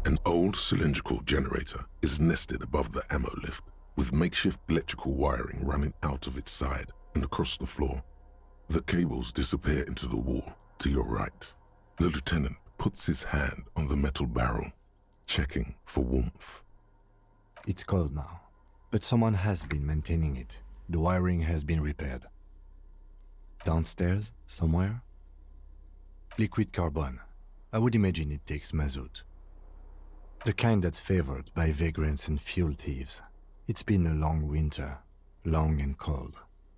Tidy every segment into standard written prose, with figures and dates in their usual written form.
An old cylindrical generator is nested above the ammo lift, with makeshift electrical wiring running out of its side and across the floor. The cables disappear into the wall to your right. The lieutenant puts his hand on the metal barrel, checking for warmth. It's cold now, but someone has been maintaining it. The wiring has been repaired. Downstairs, somewhere? Liquid carbon. I would imagine it takes mazout. The kind that's favored by vagrants and fuel thieves. It's been a long winter, long and cold.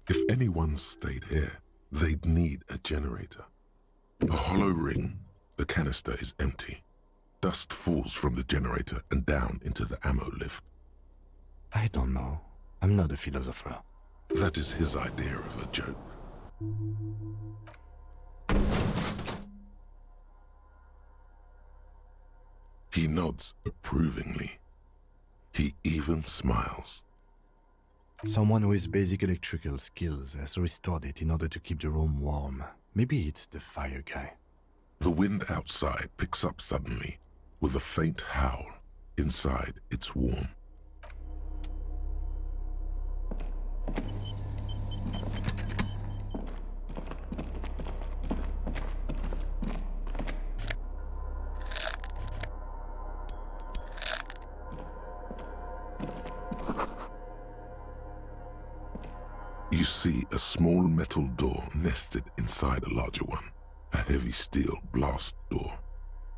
If anyone stayed here, they'd need a generator. A hollow ring, the canister is empty. Dust falls from the generator and down into the ammo lift. I don't know. I'm not a philosopher. That is his idea of a joke. He nods approvingly. He even smiles. Someone with basic electrical skills has restored it in order to keep the room warm. Maybe it's the fire guy. The wind outside picks up suddenly, with a faint howl. Inside, it's warm. You see a small metal door nested inside a larger one, a heavy steel blast door.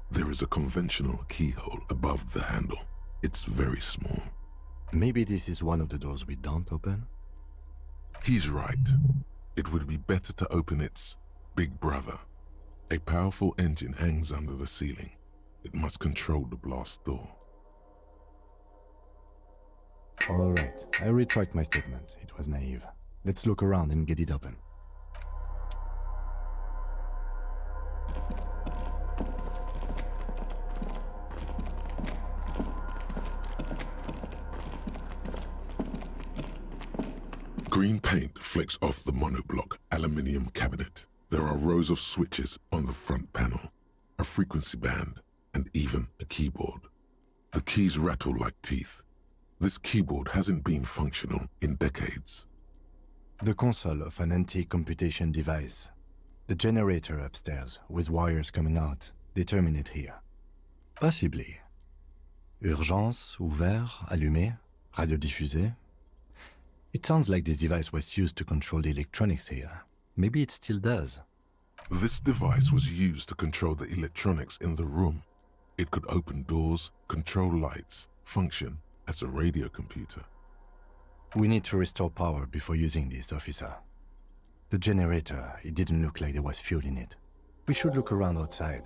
There is a conventional keyhole above the handle. It's very small. Maybe this is one of the doors we don't open? He's right. It would be better to open its big brother. A powerful engine hangs under the ceiling. It must control the blast door. All right, I retract my statement. It was naive. Let's look around and get it open. Green paint flecks off the monoblock aluminium cabinet. There are rows of switches on the front panel, a frequency band, and even a keyboard. The keys rattle like teeth. This keyboard hasn't been functional in decades. The console of an anti-computation device. The generator upstairs, with wires coming out, determine it here. Possibly. Urgence, ouvert, allumé, radiodiffusé. It sounds like this device was used to control the electronics here. Maybe it still does. This device was used to control the electronics in the room. It could open doors, control lights, function as a radio computer. We need to restore power before using this, officer. The generator, it didn't look like there was fuel in it. We should look around outside.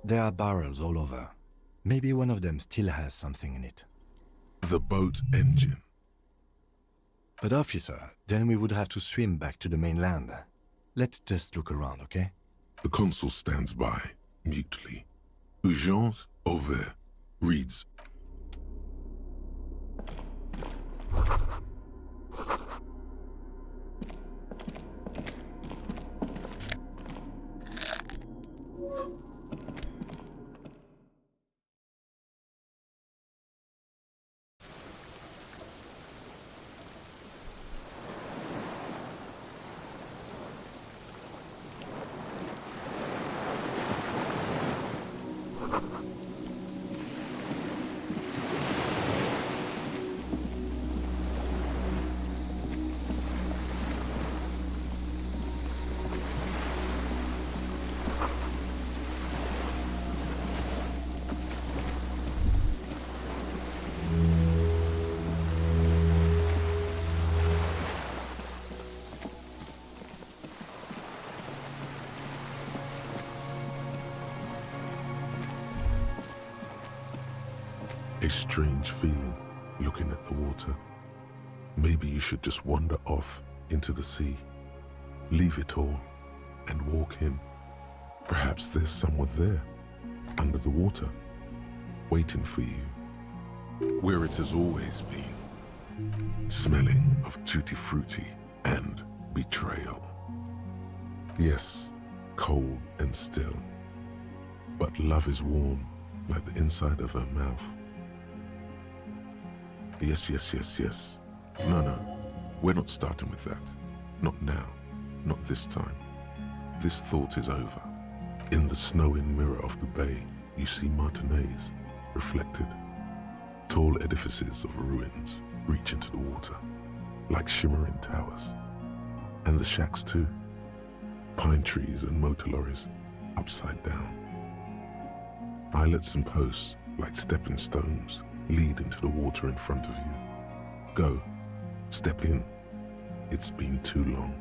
There are barrels all over. Maybe one of them still has something in it. The boat engine. But officer, then we would have to swim back to the mainland. Let's just look around, okay? The consul stands by, mutely. Urgence, ouvert, reads. A strange feeling looking at the water. Maybe you should just wander off into the sea, leave it all, and walk in. Perhaps there's someone there, under the water, waiting for you, where it has always been, smelling of tutti frutti and betrayal. Yes, cold and still, but love is warm like the inside of her mouth. Yes, yes, yes, yes. No, we're not starting with that. Not now, not this time. This thought is over. In the snowing mirror of the bay, you see Martinez reflected. Tall edifices of ruins reach into the water, like shimmering towers. And the shacks too. Pine trees and motor lorries, upside down. Islets and posts, like stepping stones, lead into the water in front of you. Go, step in. It's been too long.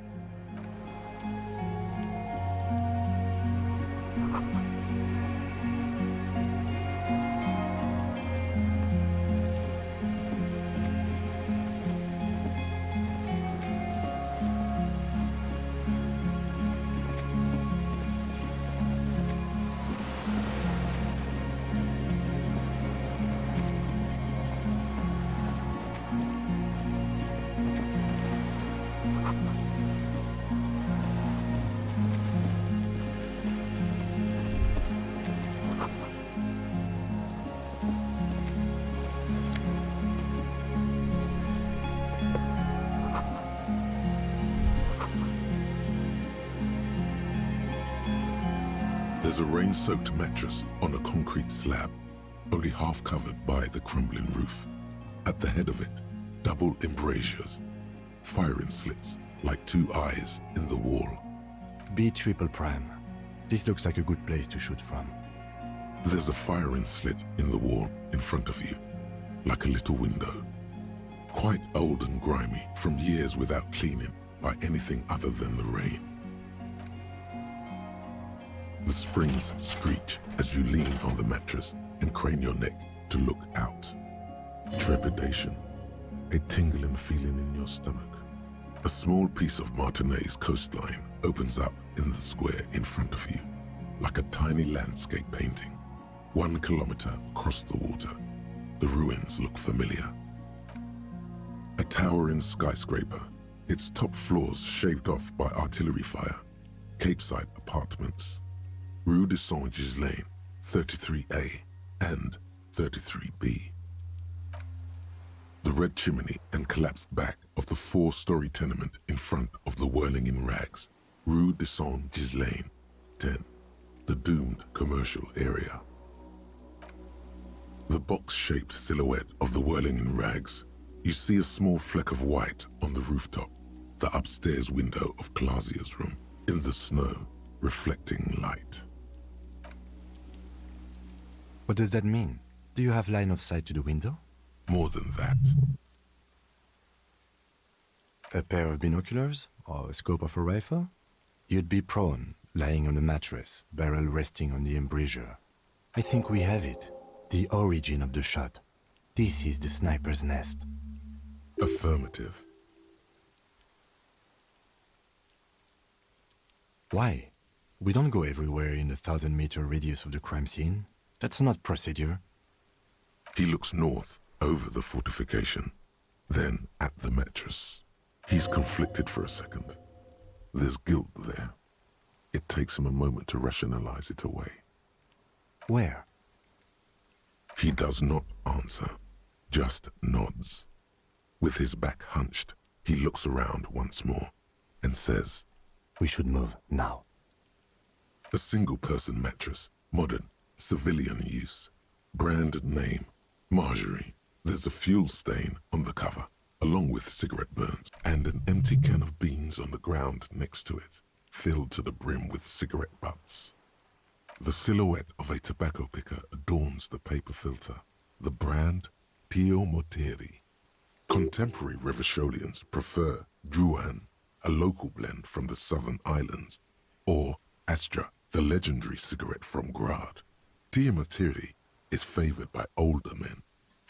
There's a rain-soaked mattress on a concrete slab, only half covered by the crumbling roof. At the head of it, double embrasures, firing slits like two eyes in the wall. B triple prime. This looks like a good place to shoot from. There's a firing slit in the wall in front of you, like a little window. Quite old and grimy from years without cleaning by anything other than the rain. The springs screech as you lean on the mattress and crane your neck to look out. Trepidation, a tingling feeling in your stomach. A small piece of Martinez coastline opens up in the square in front of you, like a tiny landscape painting. 1 kilometer across the water, the ruins look familiar. A towering skyscraper, its top floors shaved off by artillery fire. Capeside apartments. Rue de Saint-Ghislain, 33A and 33B. The red chimney and collapsed back of the 4-story tenement in front of the whirling in rags. Rue de Saint-Ghislain, 10. The doomed commercial area. The box-shaped silhouette of the whirling in rags. You see a small fleck of white on the rooftop, the upstairs window of Clausia's room, in the snow, reflecting light. What does that mean? Do you have line of sight to the window? More than that. A pair of binoculars? Or a scope of a rifle? You'd be prone, lying on a mattress, barrel resting on the embrasure. I think we have it. The origin of the shot. This is the sniper's nest. Affirmative. Why? We don't go everywhere in the 1,000-meter radius of the crime scene. That's not procedure. He looks north, over the fortification, then at the mattress. He's conflicted for a second. There's guilt there. It takes him a moment to rationalize it away. Where? He does not answer, just nods. With his back hunched, he looks around once more and says, We should move now. A single-person mattress, modern, civilian use. Brand name, Marjorie. There's a fuel stain on the cover, along with cigarette burns, and an empty can of beans on the ground next to it, filled to the brim with cigarette butts. The silhouette of a tobacco picker adorns the paper filter. The brand, Tio Moteri. Contemporary Revacholians prefer Drouin, a local blend from the southern islands, or Astra, the legendary cigarette from Grad. Tio Moteri is favored by older men,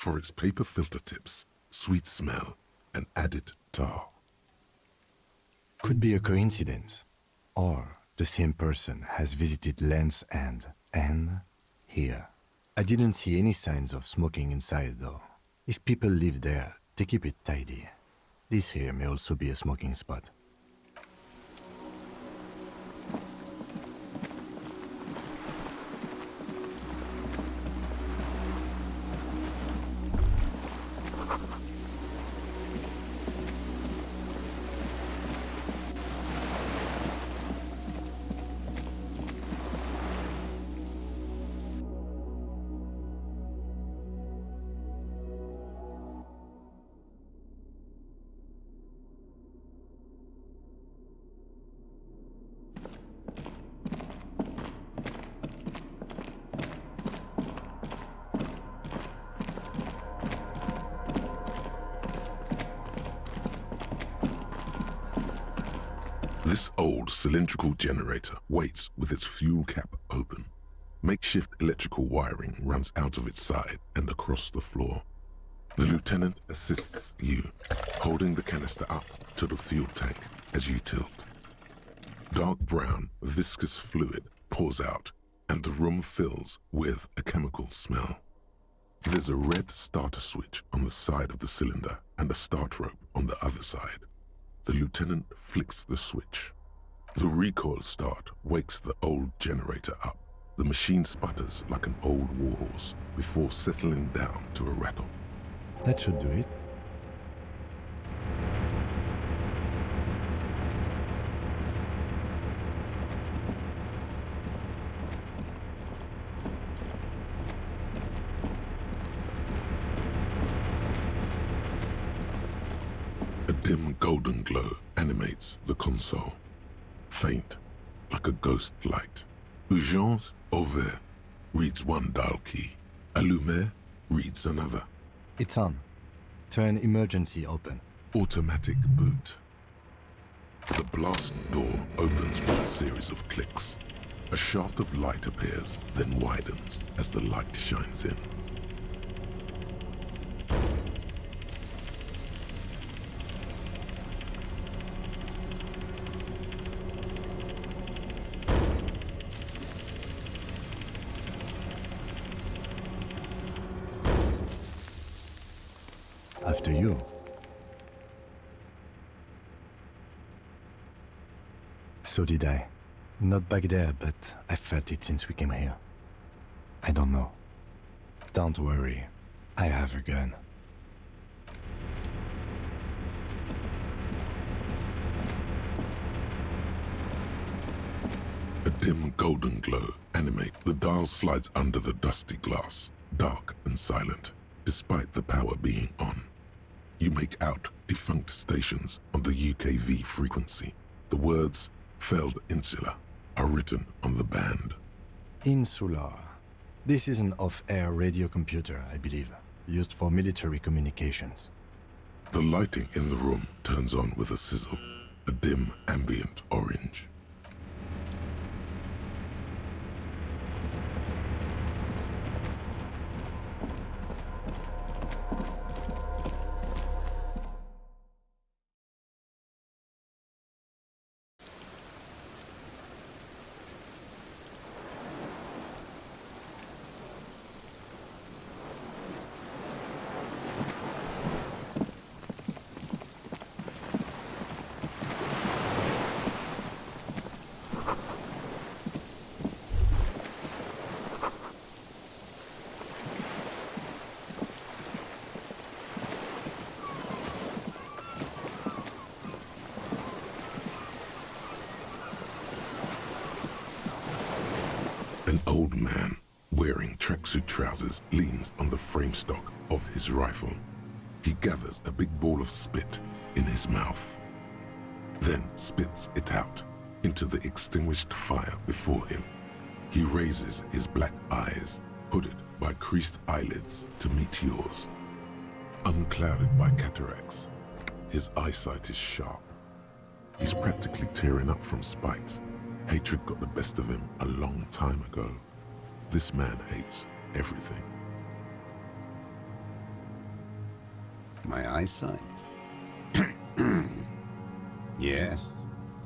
for its paper filter tips, sweet smell, and added tar. Could be a coincidence. Or the same person has visited Land's End and here. I didn't see any signs of smoking inside though. If people live there, they keep it tidy. This here may also be a smoking spot. This old cylindrical generator waits with its fuel cap open. Makeshift electrical wiring runs out of its side and across the floor. The lieutenant assists you, holding the canister up to the fuel tank as you tilt. Dark brown, viscous fluid pours out, and the room fills with a chemical smell. There's a red starter switch on the side of the cylinder and a start rope on the other side. The lieutenant flicks the switch. The recoil start wakes the old generator up. The machine sputters like an old warhorse before settling down to a rattle. That should do it. A dim golden glow animates the console. Faint, like a ghost light. Urgence ouvert reads one dial key. Allumer reads another. It's on. Turn emergency open. Automatic boot. The blast door opens with a series of clicks. A shaft of light appears, then widens as the light shines in. After you. So did I. Not back there, but I felt it since we came here. I don't know. Don't worry. I have a gun. A dim golden glow animates. The dial slides under the dusty glass, dark and silent, despite the power being on. You make out defunct stations on the UKV frequency. The words "failed insula" are written on the band. Insular. This is an off-air radio computer, I believe, used for military communications. The lighting in the room turns on with a sizzle, a dim ambient orange. An old man wearing tracksuit trousers leans on the frame stock of his rifle. He gathers a big ball of spit in his mouth, then spits it out into the extinguished fire before him. He raises his black eyes, hooded by creased eyelids, to meet yours. Unclouded by cataracts, his eyesight is sharp. He's practically tearing up from spite. Hatred got the best of him a long time ago. This man hates everything. my eyesight. Yes,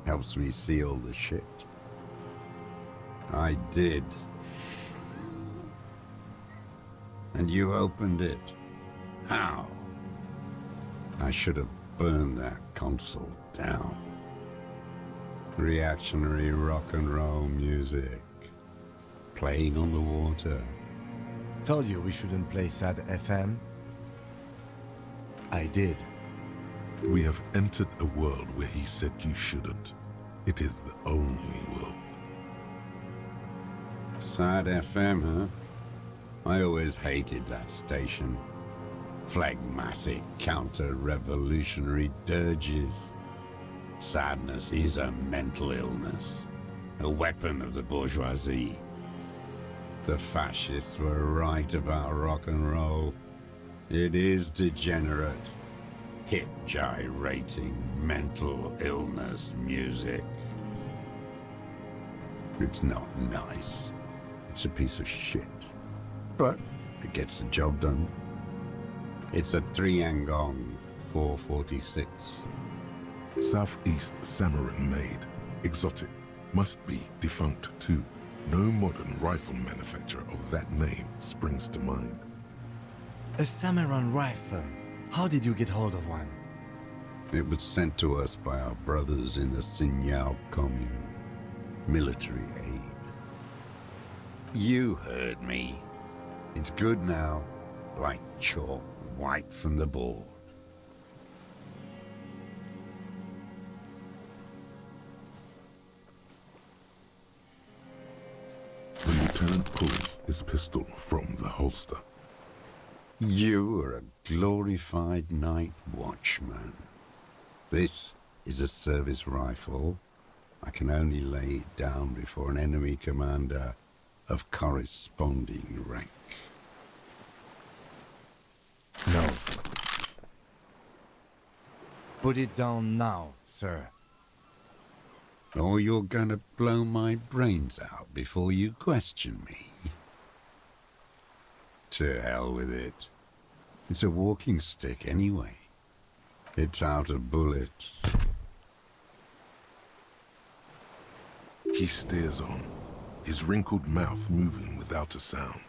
helps me see all the shit. I did. And you opened it. How? I should have burned that console down. Reactionary rock and roll music. Playing on the water. Told you we shouldn't play sad FM. I did. We have entered a world where he said you shouldn't. It is the only world. Sad FM, huh? I always hated that station. Phlegmatic, counter-revolutionary dirges. Sadness is a mental illness. A weapon of the bourgeoisie. The fascists were right about rock and roll. It is degenerate. Hip gyrating, mental illness music. It's not nice. It's a piece of shit. But it gets the job done. It's a Triangong 446. Southeast Samarin made. Exotic. Must be defunct too. No modern rifle manufacturer of that name springs to mind. A Samaran rifle. How did you get hold of one? It was sent to us by our brothers in the Sinyao commune. Military aid. You heard me. It's good now. Like chalk wiped from the board. The lieutenant pulls his pistol from the holster. You are a glorified night watchman. This is a service rifle. I can only lay it down before an enemy commander of corresponding rank. No. Put it down now, sir. Or you're gonna blow my brains out before you question me. To hell with it. It's a walking stick anyway. It's out of bullets. He stares on, his wrinkled mouth moving without a sound.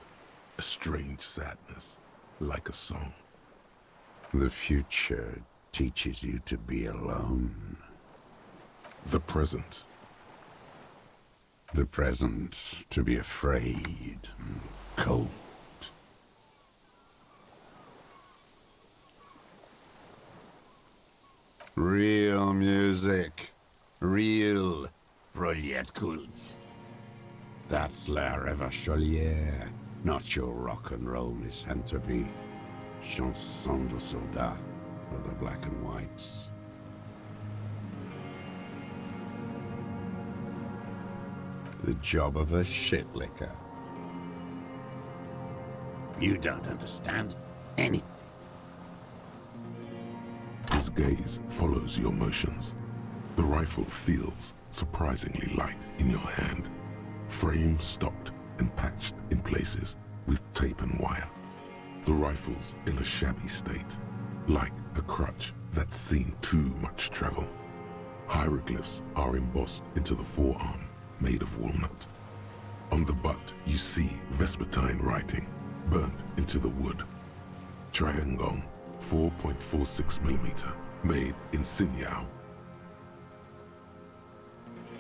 A strange sadness, like a song. The future teaches you to be alone. The present. The present to be afraid and cold. Real music. Real Brilliant Kult. That's La Revacholière, not your rock and roll misanthropy. Chanson de soldat of the black and whites. The job of a shitlicker. You don't understand anything. His gaze follows your motions. The rifle feels surprisingly light in your hand. Frame stopped and patched in places with tape and wire. The rifle's in a shabby state, like a crutch that's seen too much travel. Hieroglyphs are embossed into the forearm, made of walnut. On the butt, you see Vespertine writing, burnt into the wood. Triangong, 4.46mm, made in Sinyao.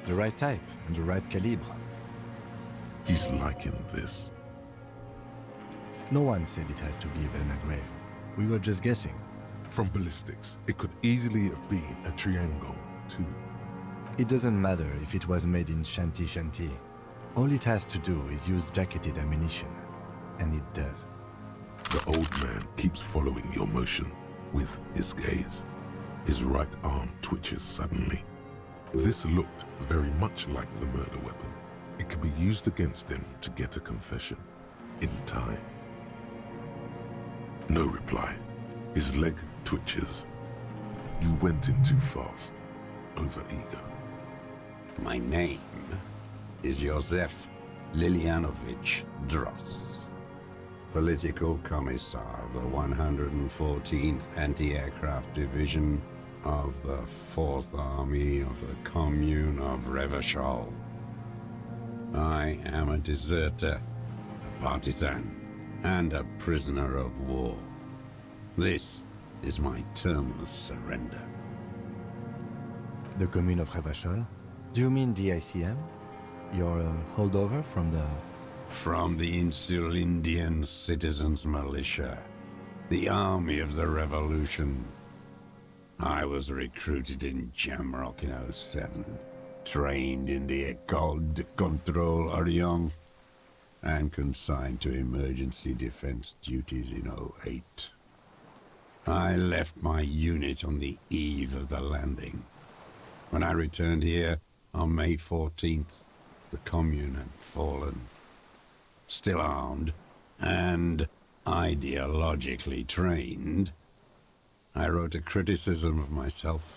The right type and the right calibre. He's liking this. No one said it has to be Velnagrave. We were just guessing. From ballistics, it could easily have been a Triangong, too. It doesn't matter if it was made in Shanty Shanty. All it has to do is use jacketed ammunition. And it does. The old man keeps following your motion with his gaze. His right arm twitches suddenly. This looked very much like the murder weapon. It could be used against him to get a confession. In time. No reply. His leg twitches. You went in too fast. Over-eager. My name is Josef Lilianovich Dross. Political Commissar of the 114th Anti-Aircraft Division of the 4th Army of the Commune of Revachol. I am a deserter, a partisan, and a prisoner of war. This is my terminus surrender. The Commune of Revachol? Do you mean the ICM? You're a holdover from the... From the Insulindian Citizens Militia, the army of the revolution. I was recruited in Jamrock in '07, trained in the École de Contrôle Orient, and consigned to emergency defense duties in '08. I left my unit on the eve of the landing. When I returned here on May 14th, the Commune had fallen. Still armed and ideologically trained, I wrote a criticism of myself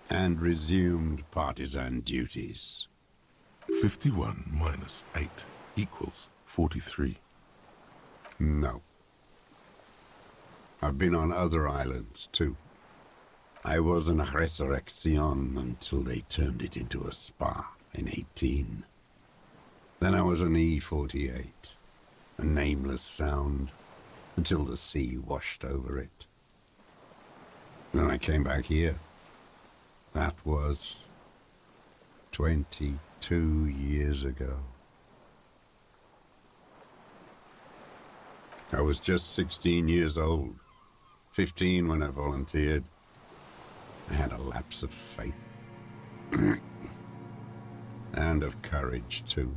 and resumed partisan duties. 51 minus 8 equals 43. No. I've been on other islands, too. I was in Resurrection until they turned it into a spa in 18. Then I was on E48, a nameless sound, until the sea washed over it. Then I came back here. That was 22 years ago. I was just 16 years old, 15 when I volunteered. I had a lapse of faith. And of courage, too.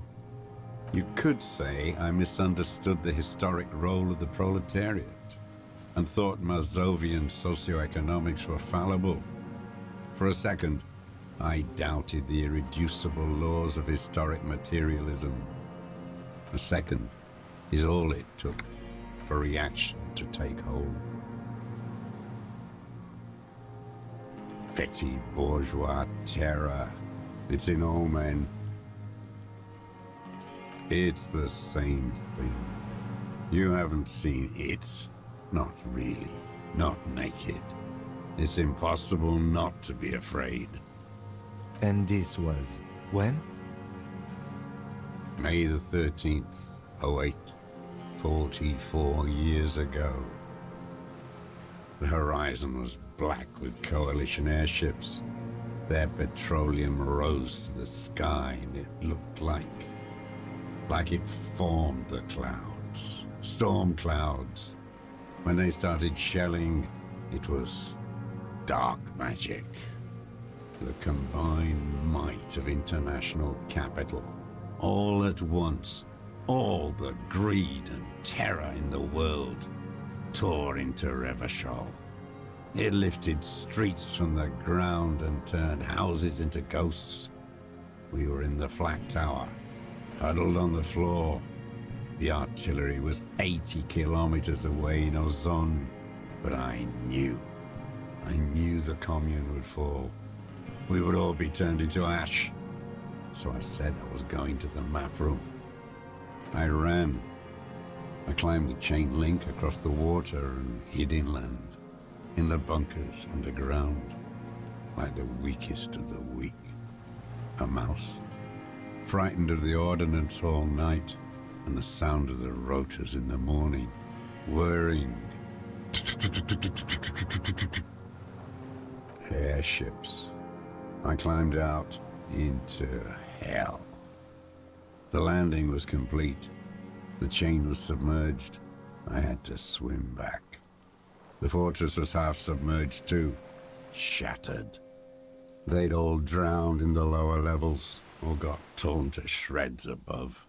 You could say I misunderstood the historic role of the proletariat and thought Mazovian socioeconomics were fallible. For a second, I doubted the irreducible laws of historic materialism. A second is all it took for reaction to take hold. Petty bourgeois terror. It's in all men. It's the same thing. You haven't seen it. Not really. Not naked. It's impossible not to be afraid. And this was... when? May the 13th, '08. 44 years ago. The horizon was black with coalition airships. Their petroleum rose to the sky, and it looked like it formed the clouds, storm clouds. When they started shelling, it was dark magic. The combined might of international capital, all at once, all the greed and terror in the world tore into Revachol. It lifted streets from the ground and turned houses into ghosts. We were in the flak tower, huddled on the floor. The artillery was 80 kilometers away in Ozon, but I knew the commune would fall. We would all be turned into ash. So I said I was going to the map room. I ran. I climbed the chain link across the water and hid inland, in the bunkers underground, like the weakest of the weak. A mouse, frightened of the ordnance all night and the sound of the rotors in the morning, whirring. Airships. I climbed out into hell. The landing was complete. The chain was submerged. I had to swim back. The fortress was half submerged too, shattered. They'd all drowned in the lower levels, or got torn to shreds above.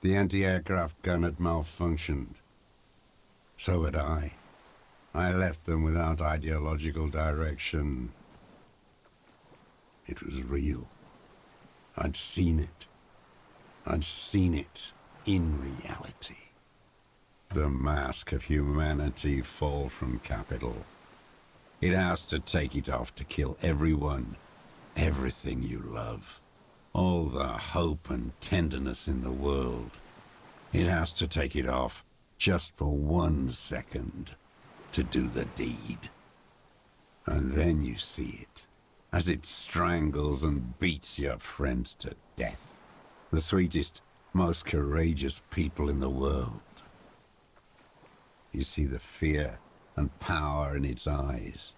The anti-aircraft gun had malfunctioned. So had I. I left them without ideological direction. It was real. I'd seen it. I'd seen it in reality. The mask of humanity fall from capital. It has to take it off to kill everyone, everything you love. All the hope and tenderness in the world. It has to take it off just for 1 second, to do the deed. And then you see it, as it strangles and beats your friends to death. The sweetest, most courageous people in the world. You see the fear and power in its eyes.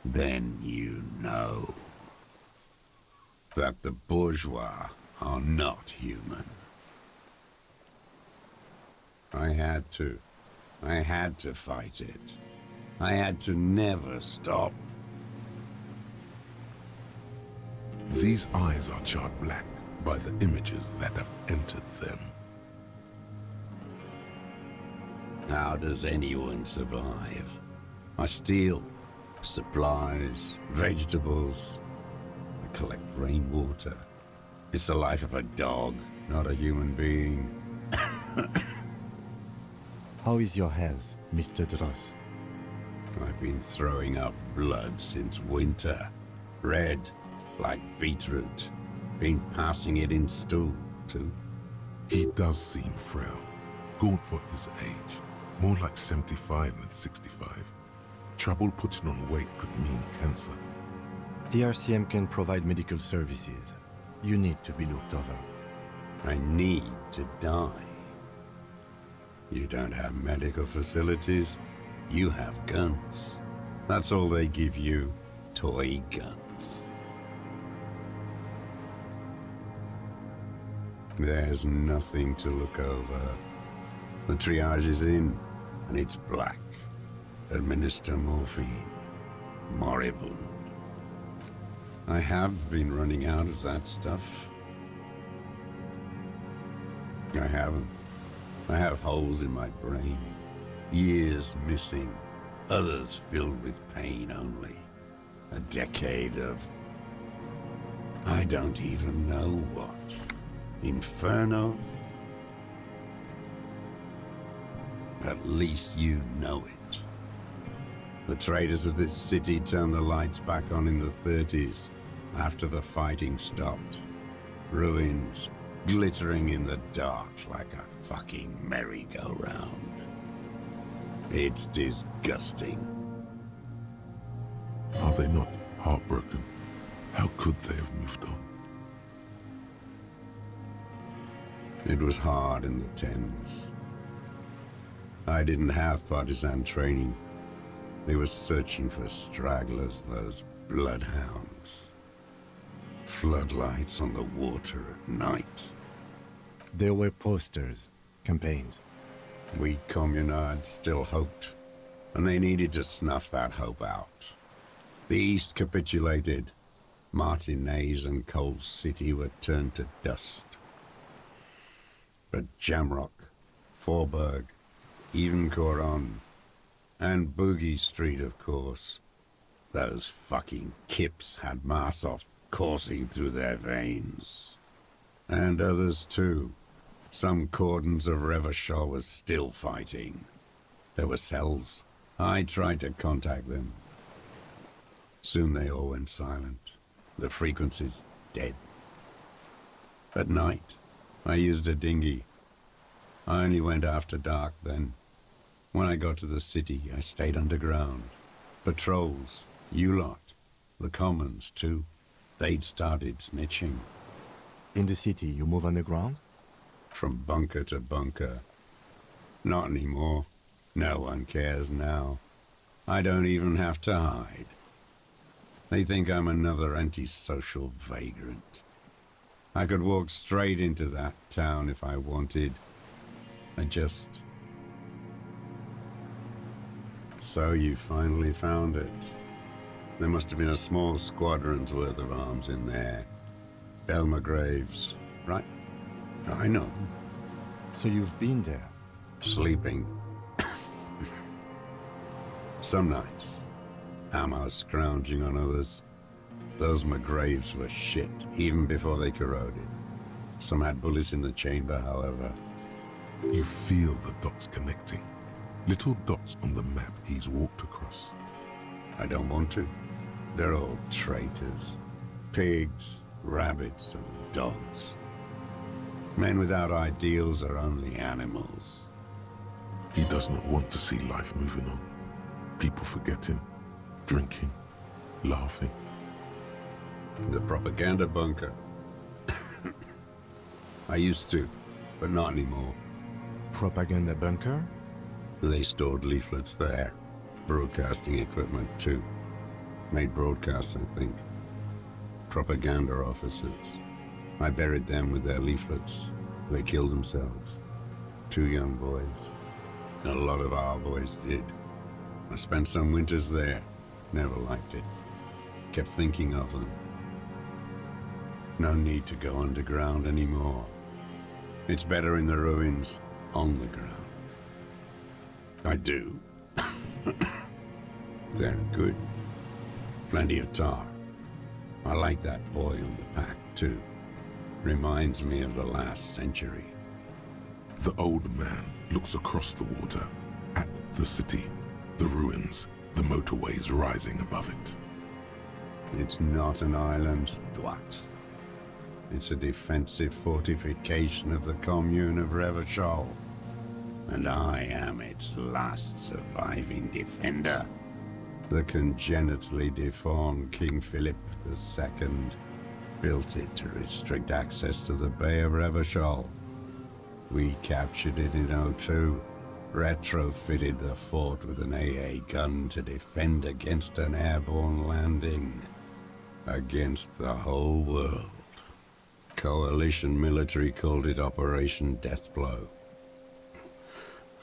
Then you know that the bourgeois are not human. I had to fight it. I had to never stop. These eyes are charred black by the images that have entered them. How does anyone survive? I steal supplies, vegetables. I collect rainwater. It's the life of a dog, not a human being. How is your health, Mr. Dross? I've been throwing up blood since winter. Red, like beetroot. Been passing it in stool, too. He does seem frail, gaunt for his age, more like 75 than 65. Trouble putting on weight could mean cancer. The RCM can provide medical services. You need to be looked over. I need to die. You don't have medical facilities. You have guns. That's all they give you. Toy guns. There's nothing to look over. The triage is in, and it's black. Administer morphine. Moribund. I have been running out of that stuff. I haven't. I have holes in my brain. Years missing. Others filled with pain only. A decade of... I don't even know what. Inferno? At least you know it. The traders of this city turned the lights back on in the 30s, after the fighting stopped. Ruins, glittering in the dark like a fucking merry-go-round. It's disgusting. Are they not heartbroken? How could they have moved on? It was hard in the tens. I didn't have partisan training. They were searching for stragglers, those bloodhounds. Floodlights on the water at night. There were posters, campaigns. We communards still hoped, and they needed to snuff that hope out. The East capitulated. Martinez and Cold City were turned to dust. But Jamrock, Forburg, even Coron, and Boogie Street, of course. Those fucking kips had Marsov coursing through their veins. And others too. Some cordons of Revachol was still fighting. There were cells. I tried to contact them. Soon they all went silent. The frequencies dead. At night, I used a dinghy. I only went after dark then. When I got to the city, I stayed underground. Patrols, you lot, the commons too. They'd started snitching. In the city, you move underground? From bunker to bunker. Not anymore. No one cares now. I don't even have to hide. They think I'm another antisocial vagrant. I could walk straight into that town if I wanted. I just... So you finally found it. There must have been a small squadron's worth of arms in there. Belmer Graves, right? I know. So you've been there? Sleeping. Some nights. Ammo scrounging on others. Those McGraves were shit, even before they corroded. Some had bullets in the chamber, however. You feel the dots connecting. Little dots on the map he's walked across. I don't want to. They're all traitors. Pigs, rabbits, and dogs. Men without ideals are only animals. He does not want to see life moving on. People forgetting, drinking, laughing. The propaganda bunker. I used to, but not anymore. Propaganda bunker? They stored leaflets there. Broadcasting equipment, too. Made broadcasts, I think. Propaganda officers. I buried them with their leaflets. They killed themselves. 2 young boys. A lot of our boys did. I spent some winters there. Never liked it. Kept thinking of them. No need to go underground anymore. It's better in the ruins, on the ground. I do. They're good. Plenty of tar. I like that boy on the pack, too. Reminds me of the last century. The old man looks across the water, at the city, the ruins, the motorways rising above it. It's not an island, Dwight. It's a defensive fortification of the commune of Revachol. And I am its last surviving defender. The congenitally deformed King Philip II built it to restrict access to the Bay of Revachol. We captured it in '02, retrofitted the fort with an AA gun to defend against an airborne landing. Against the whole world. Coalition military called it Operation Deathblow.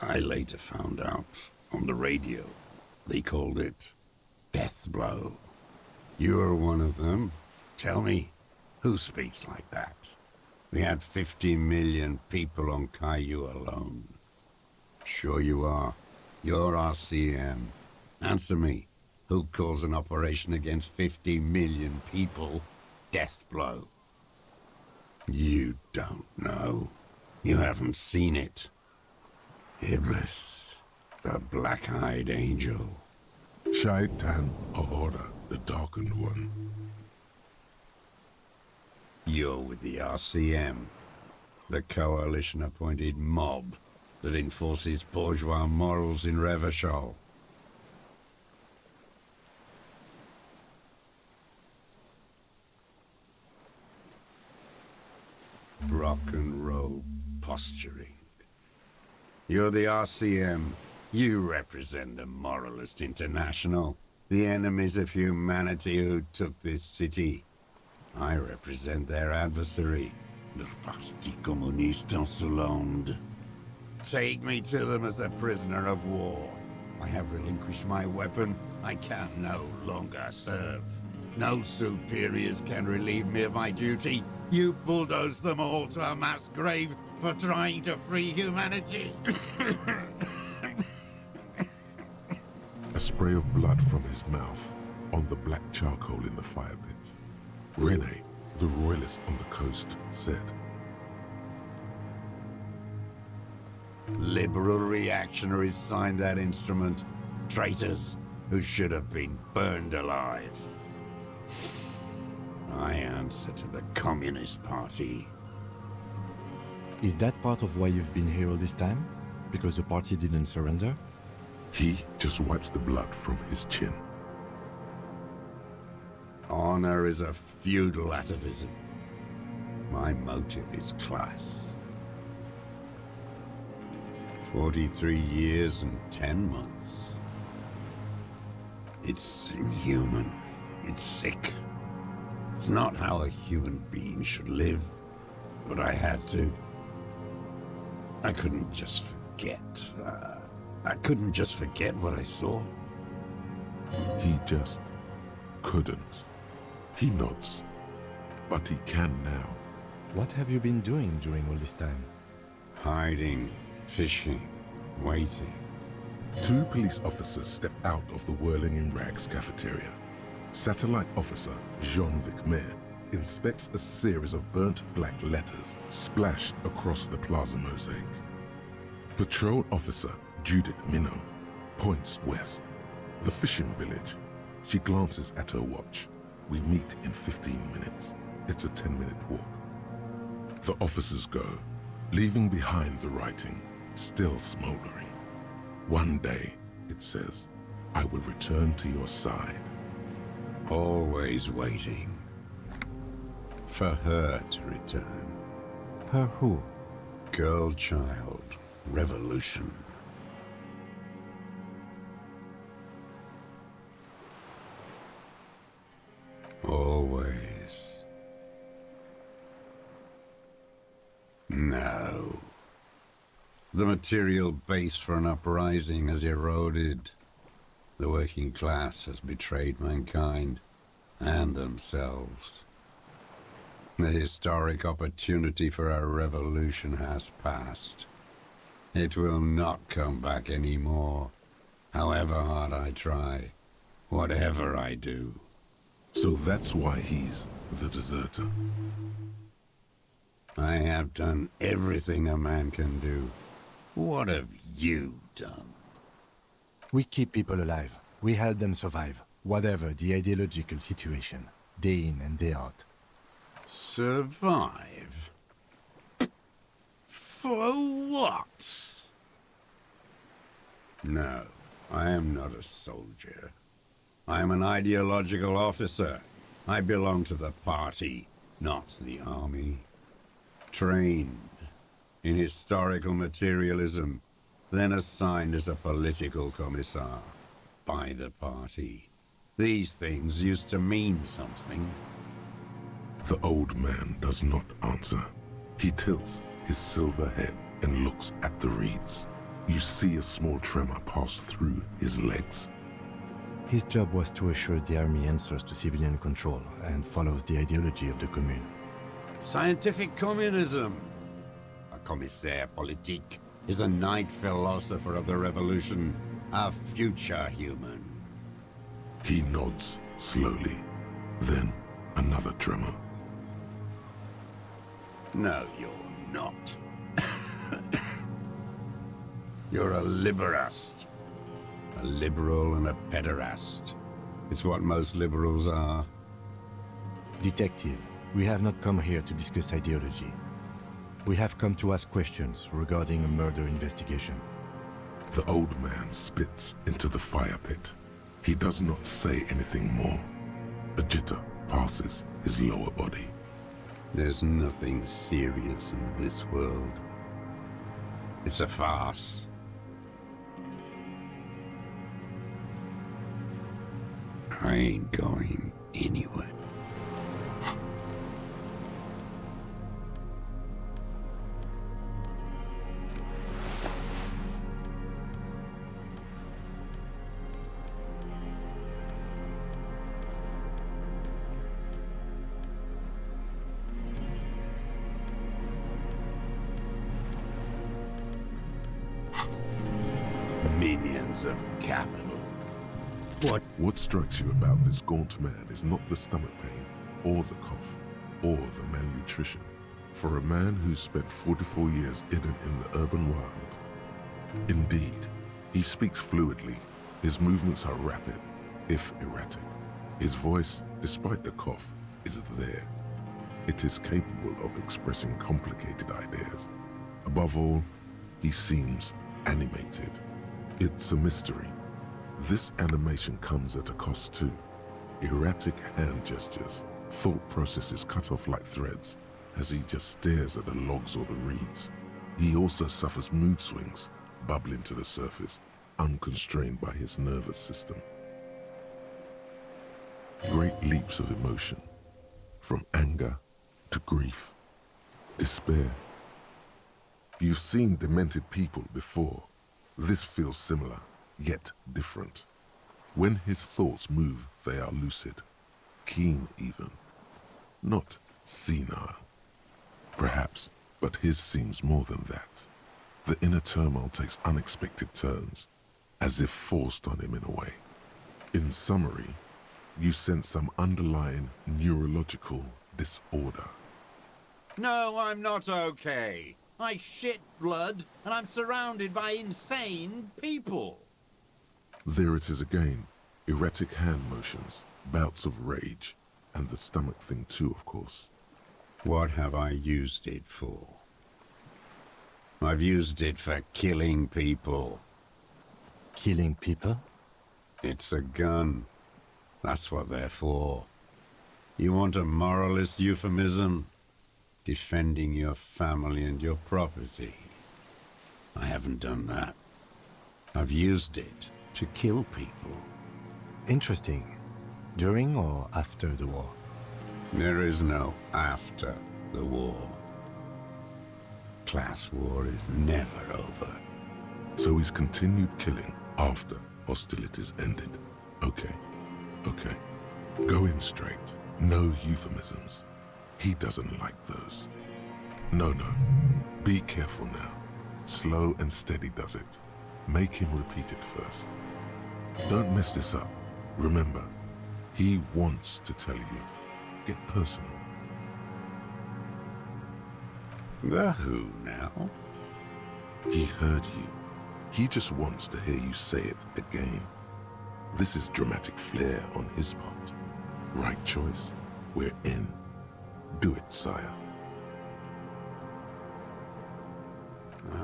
I later found out, on the radio, they called it Deathblow. You're one of them. Tell me, who speaks like that? We had 50 million people on Caillou alone. Sure you are. You're RCM. Answer me. Who calls an operation against 50 million people Deathblow? You don't know. You haven't seen it. Iblis, the black-eyed angel. Shaitan Ahura, the Darkened One. You're with the RCM, the coalition-appointed mob that enforces bourgeois morals in Revachol. Rock and roll posturing. You're the RCM. You represent the Moralist International, the enemies of humanity who took this city. I represent their adversary, le Parti Communiste Insolente. Take me to them as a prisoner of war. I have relinquished my weapon. I can no longer serve. No superiors can relieve me of my duty. You bulldoze them all to a mass grave for trying to free humanity. A spray of blood from his mouth on the black charcoal in the fire pit. Rene, the royalist on the coast, said, Liberal reactionaries signed that instrument. Traitors who should have been burned alive. I answer to the Communist Party. Is that part of why you've been here all this time? Because the party didn't surrender? He just wipes the blood from his chin. Honor is a feudal atavism. My motive is class. 43 years and 10 months. It's inhuman. It's sick. It's not how a human being should live. But I had to. I couldn't just forget. I couldn't just forget what I saw. He just couldn't. He nods, but he can now. What have you been doing during all this time? Hiding, fishing, waiting. 2 police officers step out of the Whirling in Rags cafeteria. Satellite officer Jean-Vic Mayer inspects a series of burnt black letters splashed across the plaza mosaic. Patrol officer Judith Minot points west. The fishing village. She glances at her watch. We meet in 15 minutes. It's a 10-minute walk. The officers go, leaving behind the writing, still smoldering. One day, it says, I will return to your side. Always waiting. For her to return. Her who? Girl child. Revolution. Always. No. The material base for an uprising has eroded. The working class has betrayed mankind and themselves. The historic opportunity for our revolution has passed. It will not come back anymore, however hard I try, whatever I do. So that's why he's the deserter. I have done everything a man can do. What have you done? We keep people alive. We help them survive, whatever the ideological situation, day in and day out. Survive? For what? No, I am not a soldier. I am an ideological officer. I belong to the party, not the army. Trained in historical materialism, then assigned as a political commissar by the party. These things used to mean something. The old man does not answer. He tilts his silver head and looks at the reeds. You see a small tremor pass through his legs. His job was to assure the army answers to civilian control and follows the ideology of the Commune. Scientific communism. A commissaire politique is a night philosopher of the revolution, a future human. He nods slowly. Then another tremor. No, you're not. You're a liberast. A liberal and a pederast. It's what most liberals are. Detective, we have not come here to discuss ideology. We have come to ask questions regarding a murder investigation. The old man spits into the fire pit. He does not say anything more. A jitter passes his lower body. There's nothing serious in this world. It's a farce. I ain't going anywhere. Minions of capital. What strikes you about this gaunt man is not the stomach pain, or the cough, or the malnutrition. For a man who spent 44 years hidden in the urban wild. Indeed, he speaks fluidly. His movements are rapid, if erratic. His voice, despite the cough, is there. It is capable of expressing complicated ideas. Above all, he seems animated. It's a mystery. This animation comes at a cost too. Erratic hand gestures, thought processes cut off like threads, as he just stares at the logs or the reeds. He also suffers mood swings, bubbling to the surface, unconstrained by his nervous system. Great leaps of emotion, from anger to grief, despair. You've seen demented people before. This feels similar, yet different. When his thoughts move, they are lucid, keen even, not senile. Perhaps, but his seems more than that. The inner turmoil takes unexpected turns, as if forced on him in a way. In summary, you sense some underlying neurological disorder. No, I'm not okay. I shit blood, and I'm surrounded by insane people. There it is again, erratic hand motions, bouts of rage, and the stomach thing too, of course. What have I used it for? I've used it for killing people. Killing people? It's a gun. That's what they're for. You want a moralist euphemism? Defending your family and your property. I haven't done that. I've used it to kill people. Interesting. During or after the war? There is no after the war. Class war is never over. So he's continued killing after hostilities ended. Okay, okay. Go in straight. No euphemisms. He doesn't like those. No, no. Be careful now. Slow and steady does it. Make him repeat it first. Don't mess this up. Remember, he wants to tell you. Get personal. The who now? He heard you. He just wants to hear you say it again. This is dramatic flair on his part. Right choice. We're in. Do it, sire.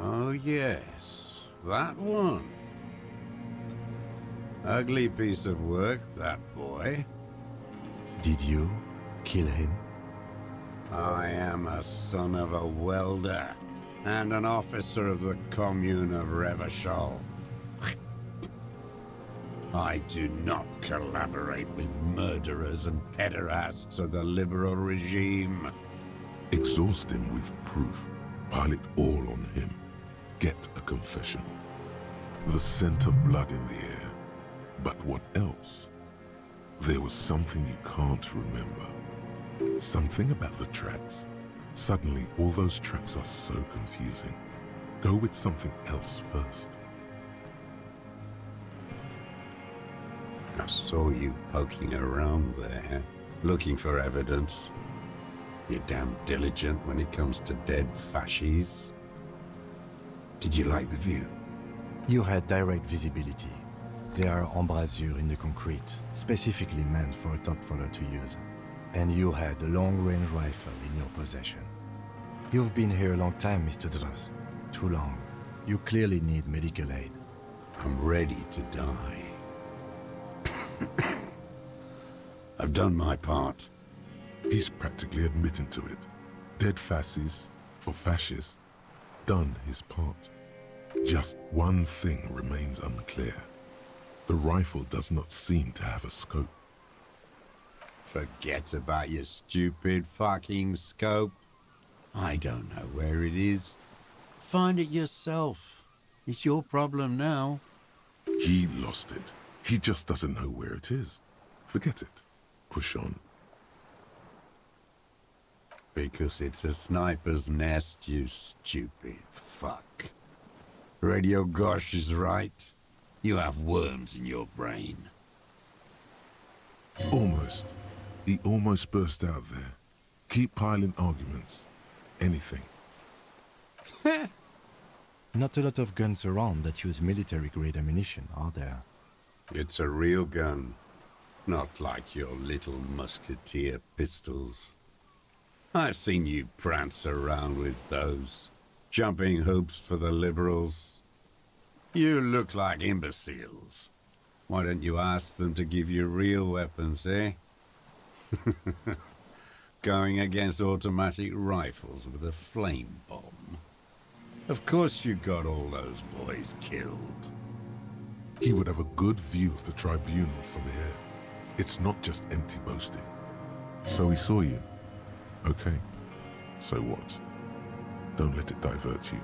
Oh, yes. That one. Ugly piece of work, that boy. Did you kill him? I am a son of a welder and an officer of the commune of Revachol. I do not collaborate with murderers and pederasts of the liberal regime. Exhaust him with proof. Pile it all on him. Get a confession. The scent of blood in the air. But what else? There was something you can't remember. Something about the tracks. Suddenly, all those tracks are so confusing. Go with something else first. I saw you poking around there, looking for evidence. You're damn diligent when it comes to dead fascies. Did you like the view? You had direct visibility. There are embrasures in the concrete, specifically meant for a top follower to use. And you had a long-range rifle in your possession. You've been here a long time, Mr. Droz. Too long. You clearly need medical aid. I'm ready to die. I've done my part. He's practically admitting to it. Dead fascists for fascists. Done his part. Just one thing remains unclear. The rifle does not seem to have a scope. Forget about your stupid fucking scope. I don't know where it is. Find it yourself. It's your problem now. He lost it. He just doesn't know where it is. Forget it. Push on. Because it's a sniper's nest, you stupid fuck. Radio Gosh is right. You have worms in your brain. Almost. He almost burst out there. Keep piling arguments. Anything. Not a lot of guns around that use military-grade ammunition, are there? It's a real gun. Not like your little musketeer pistols. I've seen you prance around with those. Jumping hoops for the liberals. You look like imbeciles. Why don't you ask them to give you real weapons, eh? Going against automatic rifles with a flame bomb. Of course you got all those boys killed. He would have a good view of the tribunal from here. It's not just empty boasting. So he saw you. Okay. So what? Don't let it divert you.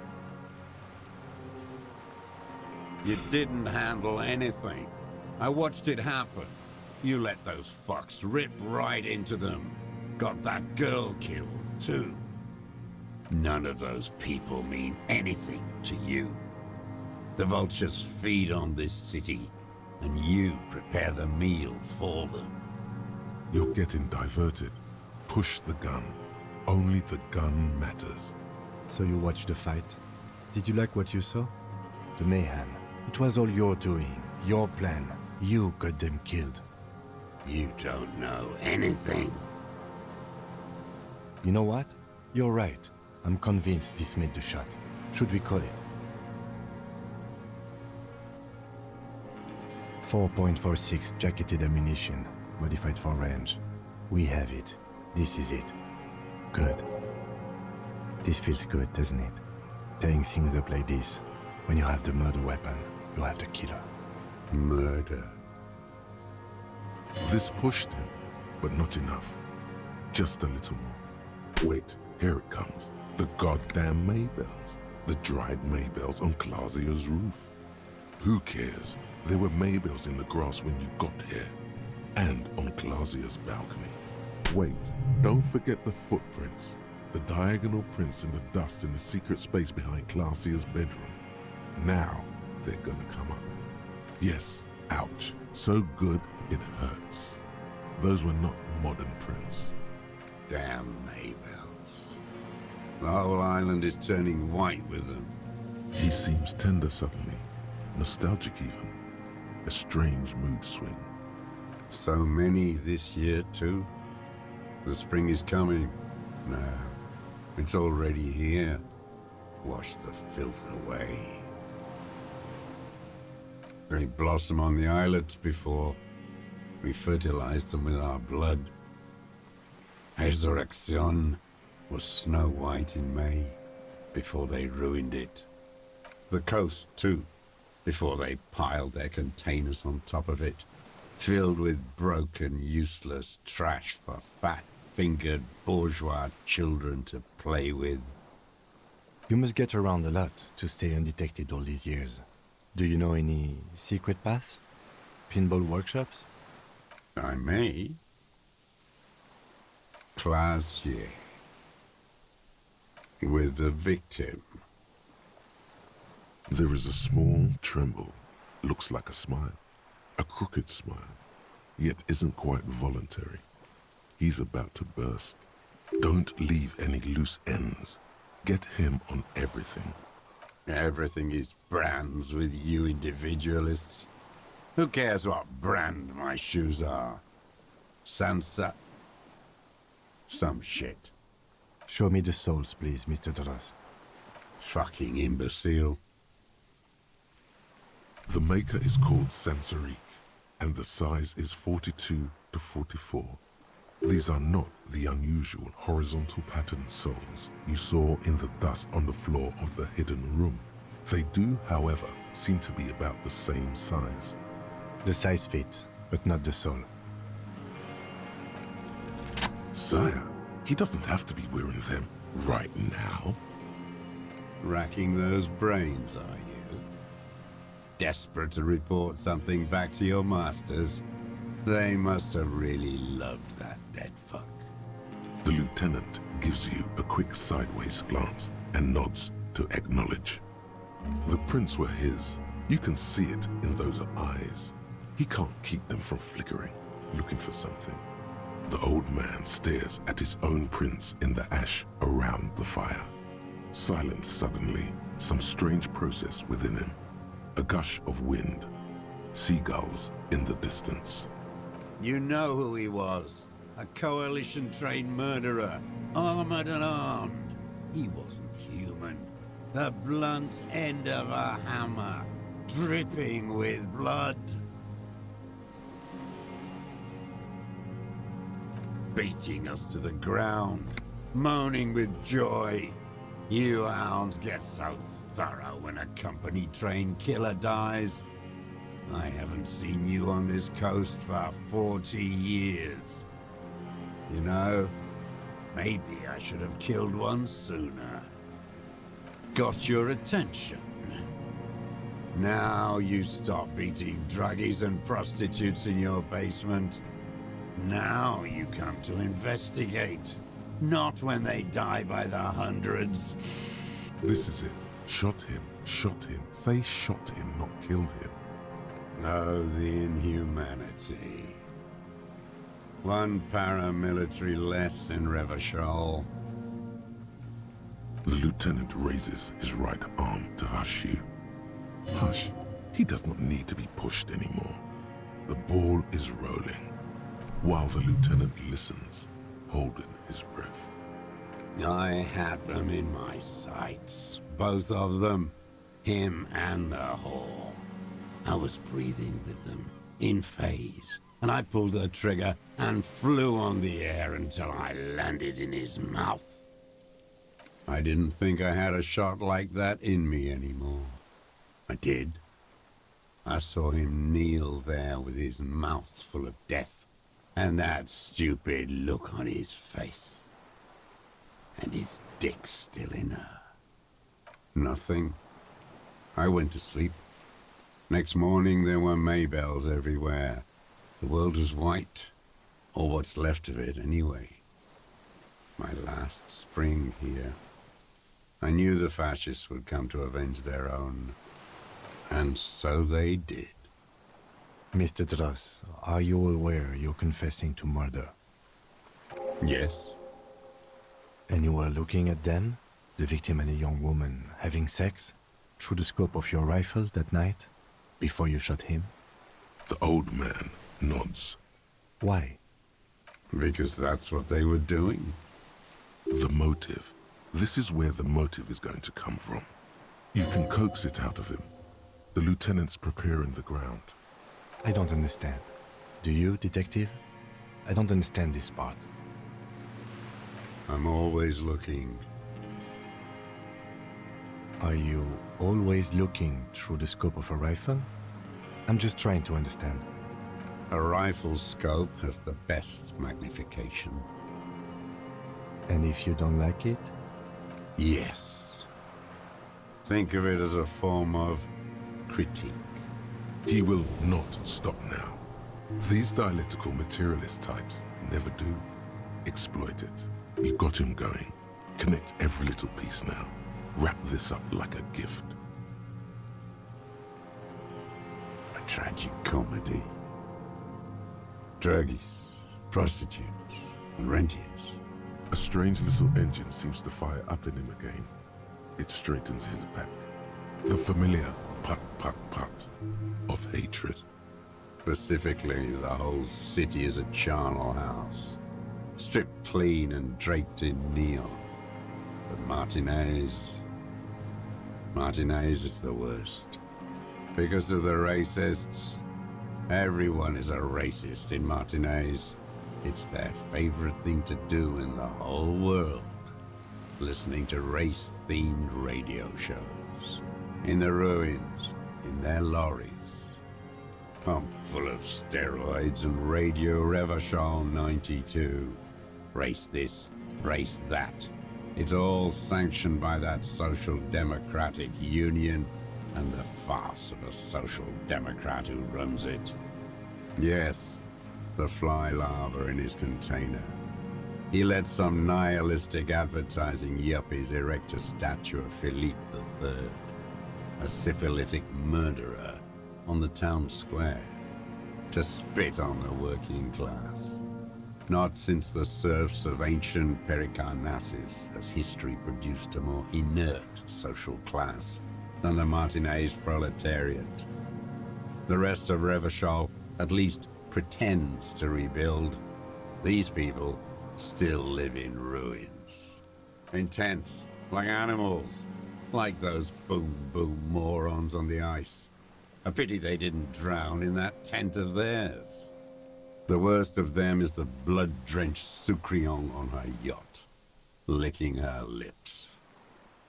You didn't handle anything. I watched it happen. You let those fucks rip right into them. Got that girl killed, too. None of those people mean anything to you. The vultures feed on this city, and you prepare the meal for them. You're getting diverted. Push the gun. Only the gun matters. So you watched the fight. Did you like what you saw? The mayhem. It was all your doing, your plan. You got them killed. You don't know anything. You know what? You're right. I'm convinced this made the shot. Should we call it? 4.46 jacketed ammunition, modified for range. We have it. This is it. Good. This feels good, doesn't it? Tearing things up like this. When you have the murder weapon, you have the killer. Murder. This pushed him, but not enough. Just a little more. Wait, here it comes. The goddamn Maybells. The dried Maybells on Clausia's roof. Who cares? There were Maybells in the grass when you got here. And on Clausia's balcony. Wait, don't forget the footprints. The diagonal prints in the dust in the secret space behind Clausia's bedroom. Now, they're gonna come up. Yes, ouch. So good, it hurts. Those were not modern prints. Damn Maybells. The whole island is turning white with them. He seems tender suddenly. Nostalgic even. A strange mood swing. So many this year, too. The spring is coming. No, it's already here. Wash the filth away. They blossom on the islets before we fertilize them with our blood. Resurrection was snow white in May, before they ruined it. The coast, too, before they piled their containers on top of it, filled with broken, useless trash for fat-fingered bourgeois children to play with. You must get around a lot to stay undetected all these years. Do you know any secret paths? Pinball workshops? I may. Classier. With the victim. There is a small tremble. Looks like a smile. A crooked smile. Yet isn't quite voluntary. He's about to burst. Don't leave any loose ends. Get him on everything. Everything is brands with you individualists. Who cares what brand my shoes are? Sansa? Some shit. Show me the souls, please, Mr. Dros. Fucking imbecile. The maker is called Sansarique, and the size is 42 to 44. These are not the unusual horizontal patterned souls you saw in the dust on the floor of the hidden room. They do, however, seem to be about the same size. The size fits, but not the soul. Sire, he doesn't have to be wearing them right now. Racking those brains, are you? Desperate to report something back to your masters? They must have really loved that dead fuck. The lieutenant gives you a quick sideways glance and nods to acknowledge. The prints were his. You can see it in those eyes. He can't keep them from flickering, looking for something. The old man stares at his own prints in the ash around the fire. Silent suddenly, some strange process within him. A gush of wind. Seagulls in the distance. You know who he was. A coalition-trained murderer, armored and armed. He wasn't human. The blunt end of a hammer, dripping with blood. Beating us to the ground, moaning with joy. You hounds get so thorough when a company-trained killer dies. I haven't seen you on this coast for 40 years. You know, maybe I should have killed one sooner. Got your attention. Now you stop beating druggies and prostitutes in your basement. Now you come to investigate. Not when they die by the hundreds. This is it. Shot him. Shot him. Say shot him, not killed him. Oh, the inhumanity. One paramilitary less in Revachol. The lieutenant raises his right arm to hush you. Hush. He does not need to be pushed anymore. The ball is rolling. While the lieutenant listens, holding his breath. I had them in my sights. Both of them. Him and the whore. I was breathing with them, in phase, and I pulled the trigger and flew on the air until I landed in his mouth. I didn't think I had a shot like that in me anymore. I did. I saw him kneel there with his mouth full of death, and that stupid look on his face. And his dick still in her. Nothing. I went to sleep. Next morning there were Maybells everywhere. The world was white, or what's left of it anyway. My last spring here. I knew the fascists would come to avenge their own. And so they did. Mr. Dross, are you aware you're confessing to murder? Yes. And you were looking at Dan, the victim and a young woman, having sex, through the scope of your rifle that night, before you shot him? The old man nods. Why? Because that's what they were doing. The motive. This is where the motive is going to come from. You can coax it out of him. The lieutenant's preparing the ground. I don't understand. Do you, detective? I don't understand this part. I'm always looking. Are you always looking through the scope of a rifle? I'm just trying to understand. A rifle's scope has the best magnification. And if you don't like it? Yes. Think of it as a form of critique. He will not stop now. These dialectical materialist types never do. Exploit it. You got him going. Connect every little piece now. Wrap this up like a gift. A tragic comedy. Druggies, prostitutes, and rentiers. A strange little engine seems to fire up in him again. It straightens his back. The familiar pat, pat, pat of hatred. Specifically, the whole city is a charnel house. Stripped clean and draped in neon. But Martinez is the worst. Because of the racists. Everyone is a racist in Martinez. It's their favorite thing to do in the whole world. Listening to race-themed radio shows. In the ruins, in their lorries. Pumped full of steroids and Radio Revachol 92. Race this, race that. It's all sanctioned by that Social Democratic Union and the farce of a Social Democrat who runs it. Yes, the fly larva in his container. He let some nihilistic advertising yuppies erect a statue of Philippe III, a syphilitic murderer, on the town square, to spit on the working class. Not since the serfs of ancient Pericarnassus has history produced a more inert social class than the Martinez proletariat. The rest of Revachol at least pretends to rebuild. These people still live in ruins. In tents, like animals, like those boom-boom morons on the ice. A pity they didn't drown in that tent of theirs. The worst of them is the blood-drenched Sucrion on her yacht, licking her lips.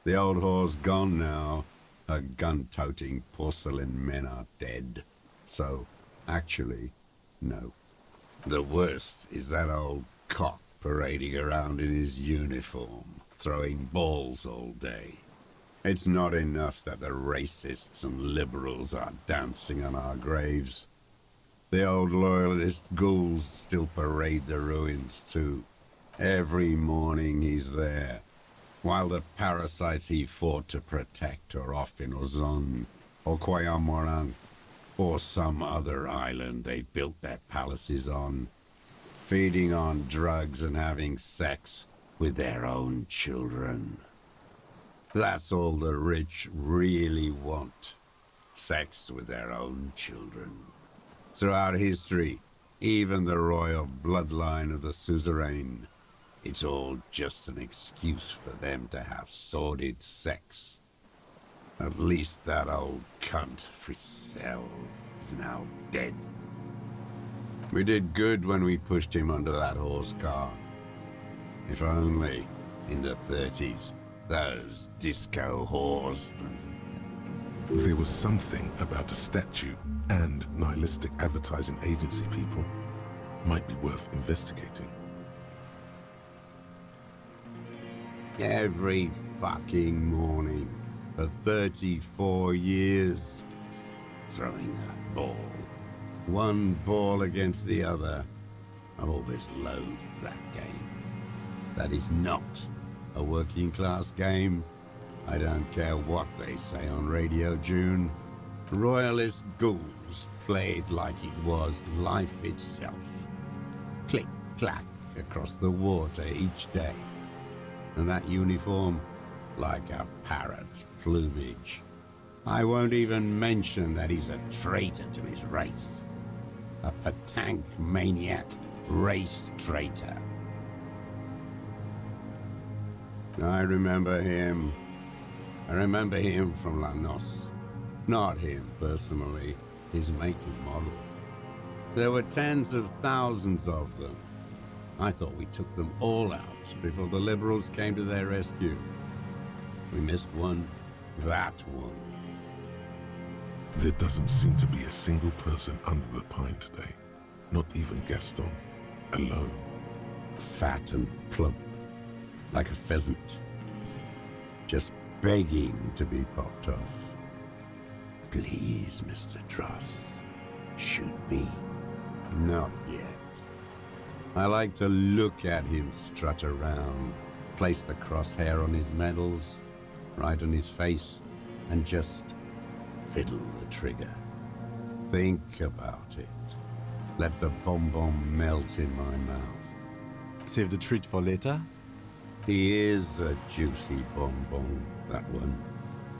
The old whore's gone now. Her gun-toting porcelain men are dead. So, actually, no. The worst is that old cock parading around in his uniform, throwing balls all day. It's not enough that the racists and liberals are dancing on our graves. The old loyalist ghouls still parade the ruins too. Every morning he's there, while the parasites he fought to protect are off in Ozon, or Quayamorang, or some other island they built their palaces on, feeding on drugs and having sex with their own children. That's all the rich really want. Sex with their own children. Throughout history, even the royal bloodline of the suzerain, it's all just an excuse for them to have sordid sex. At least that old cunt, Frisell, is now dead. We did good when we pushed him under that horse car. If only, in the 30s, those disco whores. There was something about a statue and nihilistic advertising agency people might be worth investigating. Every fucking morning for 34 years, throwing a ball. One ball against the other. I've always loathed that game. That is not a working class game. I don't care what they say on Radio June. Royalist ghouls played like it was life itself. Click, clack across the water each day. And that uniform, like a parrot plumage. I won't even mention that he's a traitor to his race. A petanque maniac race traitor. I remember him. I remember him from La Noce. Not him personally, his make and model. There were tens of thousands of them. I thought we took them all out before the liberals came to their rescue. We missed one, that one. There doesn't seem to be a single person under the pine today. Not even Gaston, alone. Fat and plump, like a pheasant. Just begging to be popped off. Please, Mr. Dross, shoot me. Not yet. I like to look at him strut around, place the crosshair on his medals, right on his face, and just fiddle the trigger. Think about it. Let the bomb melt in my mouth. Save the treat for later? He is a juicy bonbon, that one.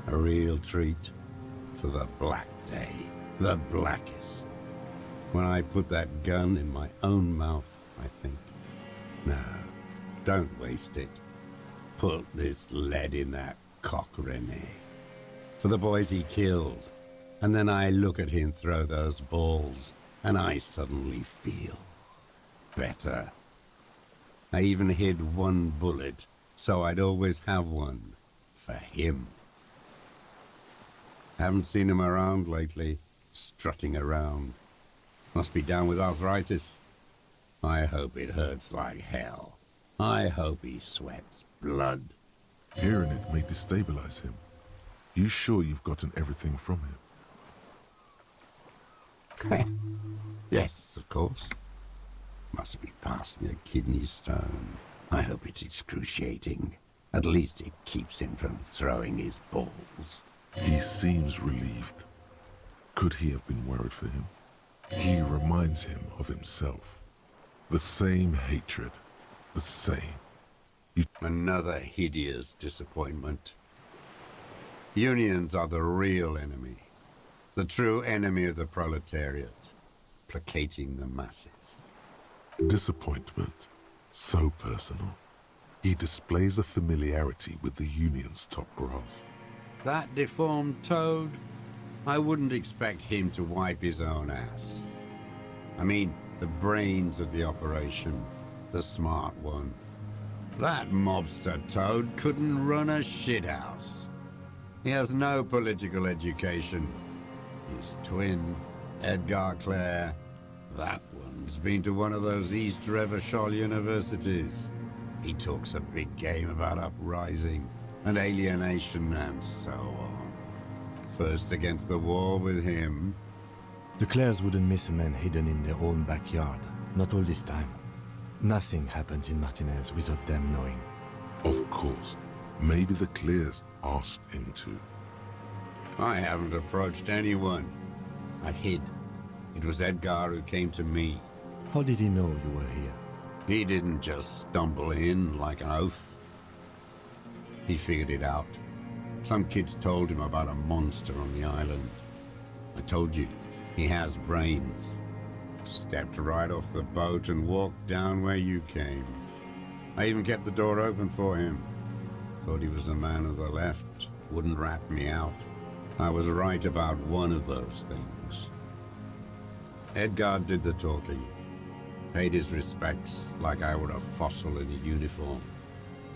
A real treat for the black day, the blackest. When I put that gun in my own mouth, I think, no, don't waste it. Put this lead in that cock, René. For the boys he killed. And then I look at him throw those balls, and I suddenly feel better. I even hid one bullet, so I'd always have one for him. Haven't seen him around lately, strutting around. Must be down with arthritis. I hope it hurts like hell. I hope he sweats blood. Hearing it may destabilize him. You sure you've gotten everything from him? Yes, of course. Must be passing a kidney stone. I hope it's excruciating. At least it keeps him from throwing his balls. He seems relieved. Could he have been worried for him? He reminds him of himself. The same hatred. The same. Another hideous disappointment. Unions are the real enemy. The true enemy of the proletariat. Placating the masses. Disappointment. So personal. He displays a familiarity with the Union's top brass. That deformed toad? I wouldn't expect him to wipe his own ass. I mean, the brains of the operation. The smart one. That mobster toad couldn't run a shithouse. He has no political education. His twin, Edgar Clare, that one's been to one of those East Revachol universities. He talks a big game about uprising and alienation and so on. First against the wall with him. The Clares wouldn't miss a man hidden in their own backyard. Not all this time. Nothing happens in Martinez without them knowing. Of course. Maybe the Clears asked him to. I haven't approached anyone. I've hid. It was Edgar who came to me. How did he know you were here? He didn't just stumble in like an oaf. He figured it out. Some kids told him about a monster on the island. I told you, he has brains. Stepped right off the boat and walked down where you came. I even kept the door open for him. Thought he was a man of the left, wouldn't rat me out. I was right about one of those things. Edgar did the talking. Paid his respects like I were a fossil in a uniform.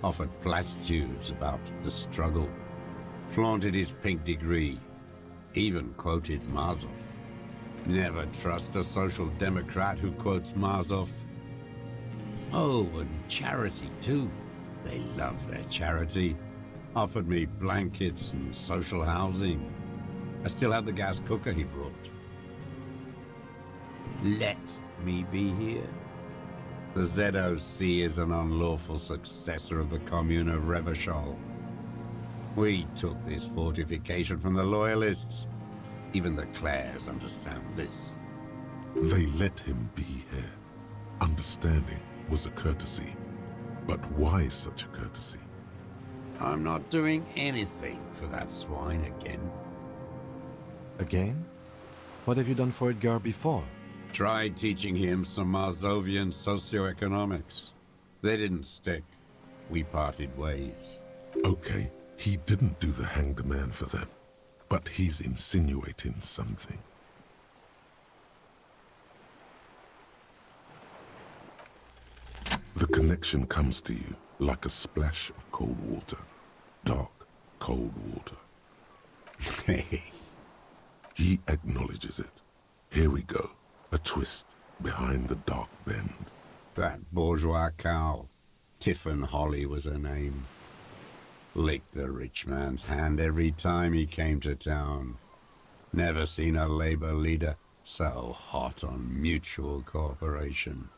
Offered platitudes about the struggle. Flaunted his pink degree. Even quoted Marzoff. Never trust a social democrat who quotes Marzoff. Oh, and charity too. They love their charity. Offered me blankets and social housing. I still have the gas cooker he brought. Let me be here. The ZOC is an unlawful successor of the Commune of Revachol. We took this fortification from the Loyalists. Even the Clares understand this. They let him be here. Understanding was a courtesy. But why such a courtesy? I'm not doing anything for that swine again. Again? What have you done for Edgar before? Tried teaching him some Marzovian socioeconomics. They didn't stick. We parted ways. Okay, he didn't do the hang the man for them. But he's insinuating something. The connection comes to you like a splash of cold water. Dark, cold water. Hey. He acknowledges it. Here we go. A twist behind the dark bend. That bourgeois cow. Tiffin Holly was her name. Licked the rich man's hand every time he came to town. Never seen a labor leader so hot on mutual cooperation.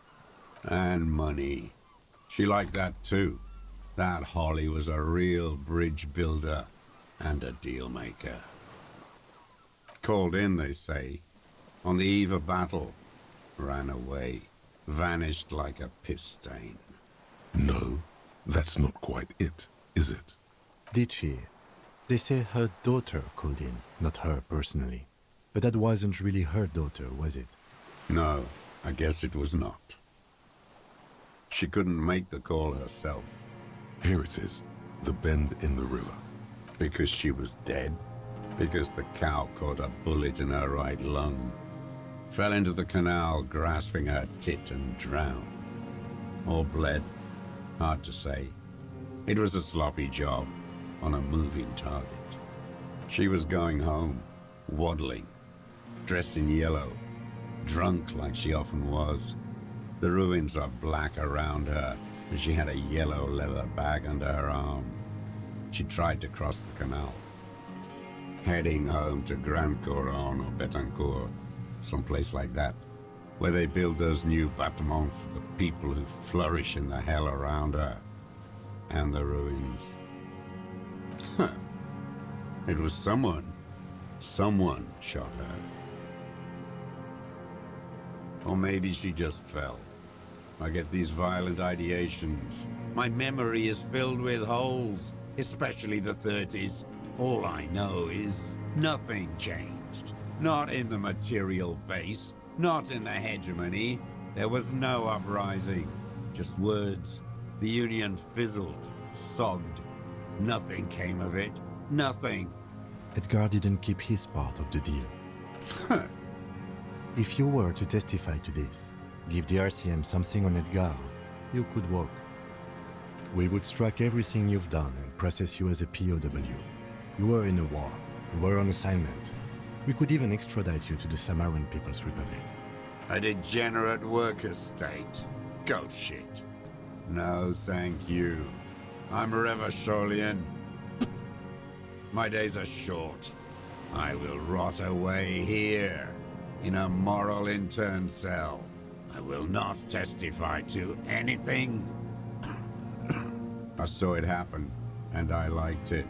And money. She liked that too. That Holly was a real bridge builder and a deal maker. Called in, they say, on the eve of battle. Ran away. Vanished like a piss stain. No, that's not quite it, is it? Did she? They say her daughter called in, not her personally. But that wasn't really her daughter, was it? No, I guess it was not. She couldn't make the call herself. Here it is, the bend in the river. Because she was dead. Because the cow caught a bullet in her right lung. Fell into the canal, grasping her tit and drowned. Or bled. Hard to say. It was a sloppy job, on a moving target. She was going home, waddling, dressed in yellow, drunk like she often was. The ruins were black around her, and she had a yellow leather bag under her arm. She tried to cross the canal. Heading home to Grand Couronne or Betancourt, someplace like that, where they build those new bâtiments for the people who flourish in the hell around her. And the ruins. Huh. It was someone. Someone shot her. Or maybe she just fell. I get these violent ideations. My memory is filled with holes, especially the 30s. All I know is nothing changed. Not in the material base, not in the hegemony. There was no uprising, just words. The Union fizzled, sogged. Nothing came of it. Nothing. Edgar didn't keep his part of the deal. Huh. If you were to testify to this, give the RCM something on Edgar, you could walk. We would strike everything you've done and process you as a POW. You were in a war. You were on assignment. We could even extradite you to the Samaran People's Republic. A degenerate worker state. Go shit. No, thank you. I'm Revacholian. My days are short. I will rot away here, in a moral intern cell. I will not testify to anything. I saw it happen, and I liked it.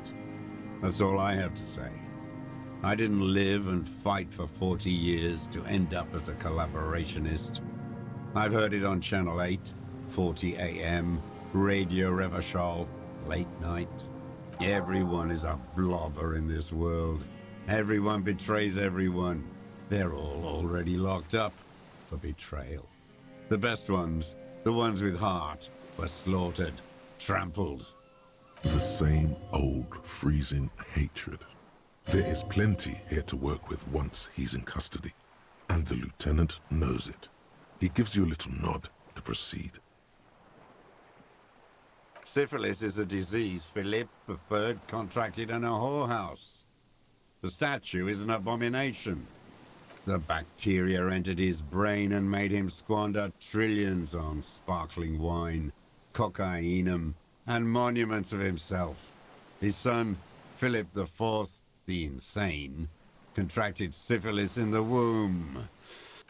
That's all I have to say. I didn't live and fight for 40 years to end up as a collaborationist. I've heard it on Channel 8, 40 AM, Radio Revachol, late night. Everyone is a blobber in this world. Everyone betrays everyone. They're all already locked up for betrayal. The best ones, the ones with heart, were slaughtered, trampled. The same old freezing hatred. There is plenty here to work with once he's in custody, and the lieutenant knows it. He gives you a little nod to proceed. Syphilis is a disease Philip III contracted in a whorehouse. The statue is an abomination. The bacteria entered his brain and made him squander trillions on sparkling wine, cocainum, and monuments of himself. His son, Philip IV, the insane, contracted syphilis in the womb.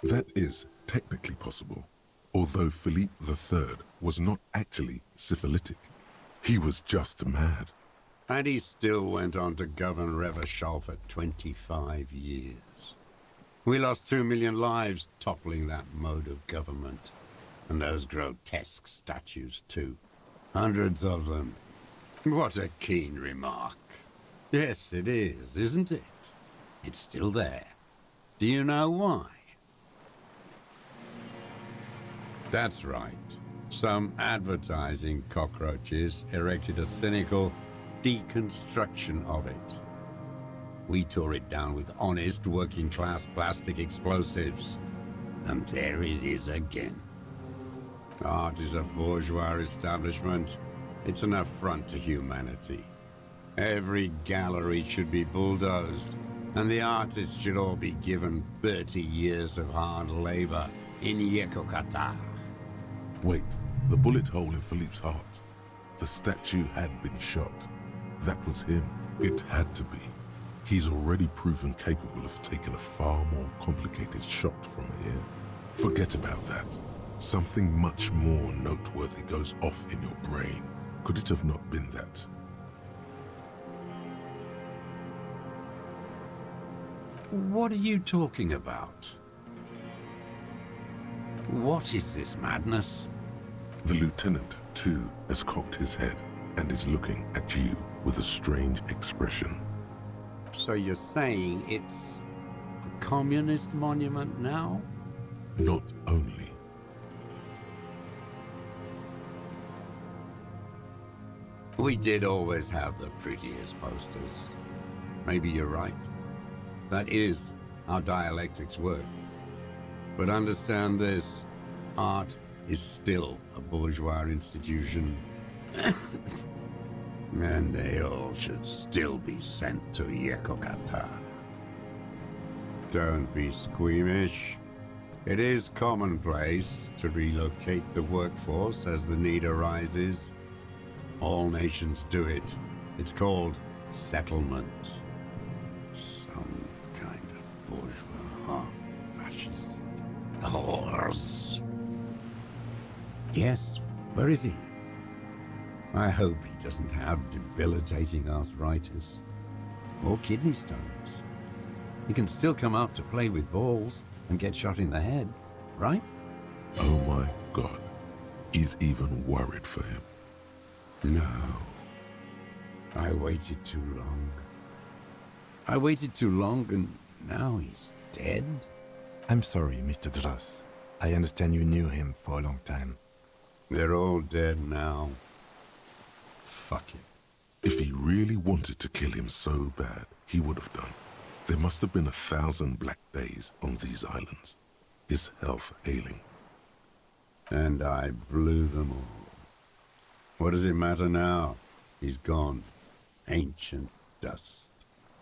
That is technically possible, although Philippe III was not actually syphilitic. He was just mad. And he still went on to govern Revachol for 25 years. We lost 2 million lives toppling that mode of government. And those grotesque statues, too. Hundreds of them. What a keen remark. Yes, it is, isn't it? It's still there. Do you know why? That's right. Some advertising cockroaches erected a cynical deconstruction of it. We tore it down with honest, working-class plastic explosives. And there it is again. Art is a bourgeois establishment. It's an affront to humanity. Every gallery should be bulldozed, and the artists should all be given 30 years of hard labor in Yekokata. Wait, the bullet hole in Philippe's heart. The statue had been shot. That was him. It had to be. He's already proven capable of taking a far more complicated shot from here. Forget about that. Something much more noteworthy goes off in your brain. Could it have not been that? What are you talking about? What is this madness? The lieutenant, too, has cocked his head and is looking at you with a strange expression. So you're saying it's a communist monument now? Not only. We did always have the prettiest posters. Maybe you're right. That is how dialectics work. But understand this, art is still a bourgeois institution. And they all should still be sent to Yekokata. Don't be squeamish. It is commonplace to relocate the workforce as the need arises. All nations do it. It's called settlement. Some kind of bourgeois fascist horse. Yes, where is he? I hope he doesn't have debilitating arthritis or kidney stones. He can still come out to play with balls and get shot in the head, right? Oh my God. He's even worried for him. No. I waited too long. I waited too long and now he's dead? I'm sorry, Mr. Dross. I understand you knew him for a long time. They're all dead now. Fuck it. If he really wanted to kill him so bad, he would have done. There must have been 1,000 black days on these islands. His health ailing. And I blew them all. What does it matter now? He's gone. Ancient dust.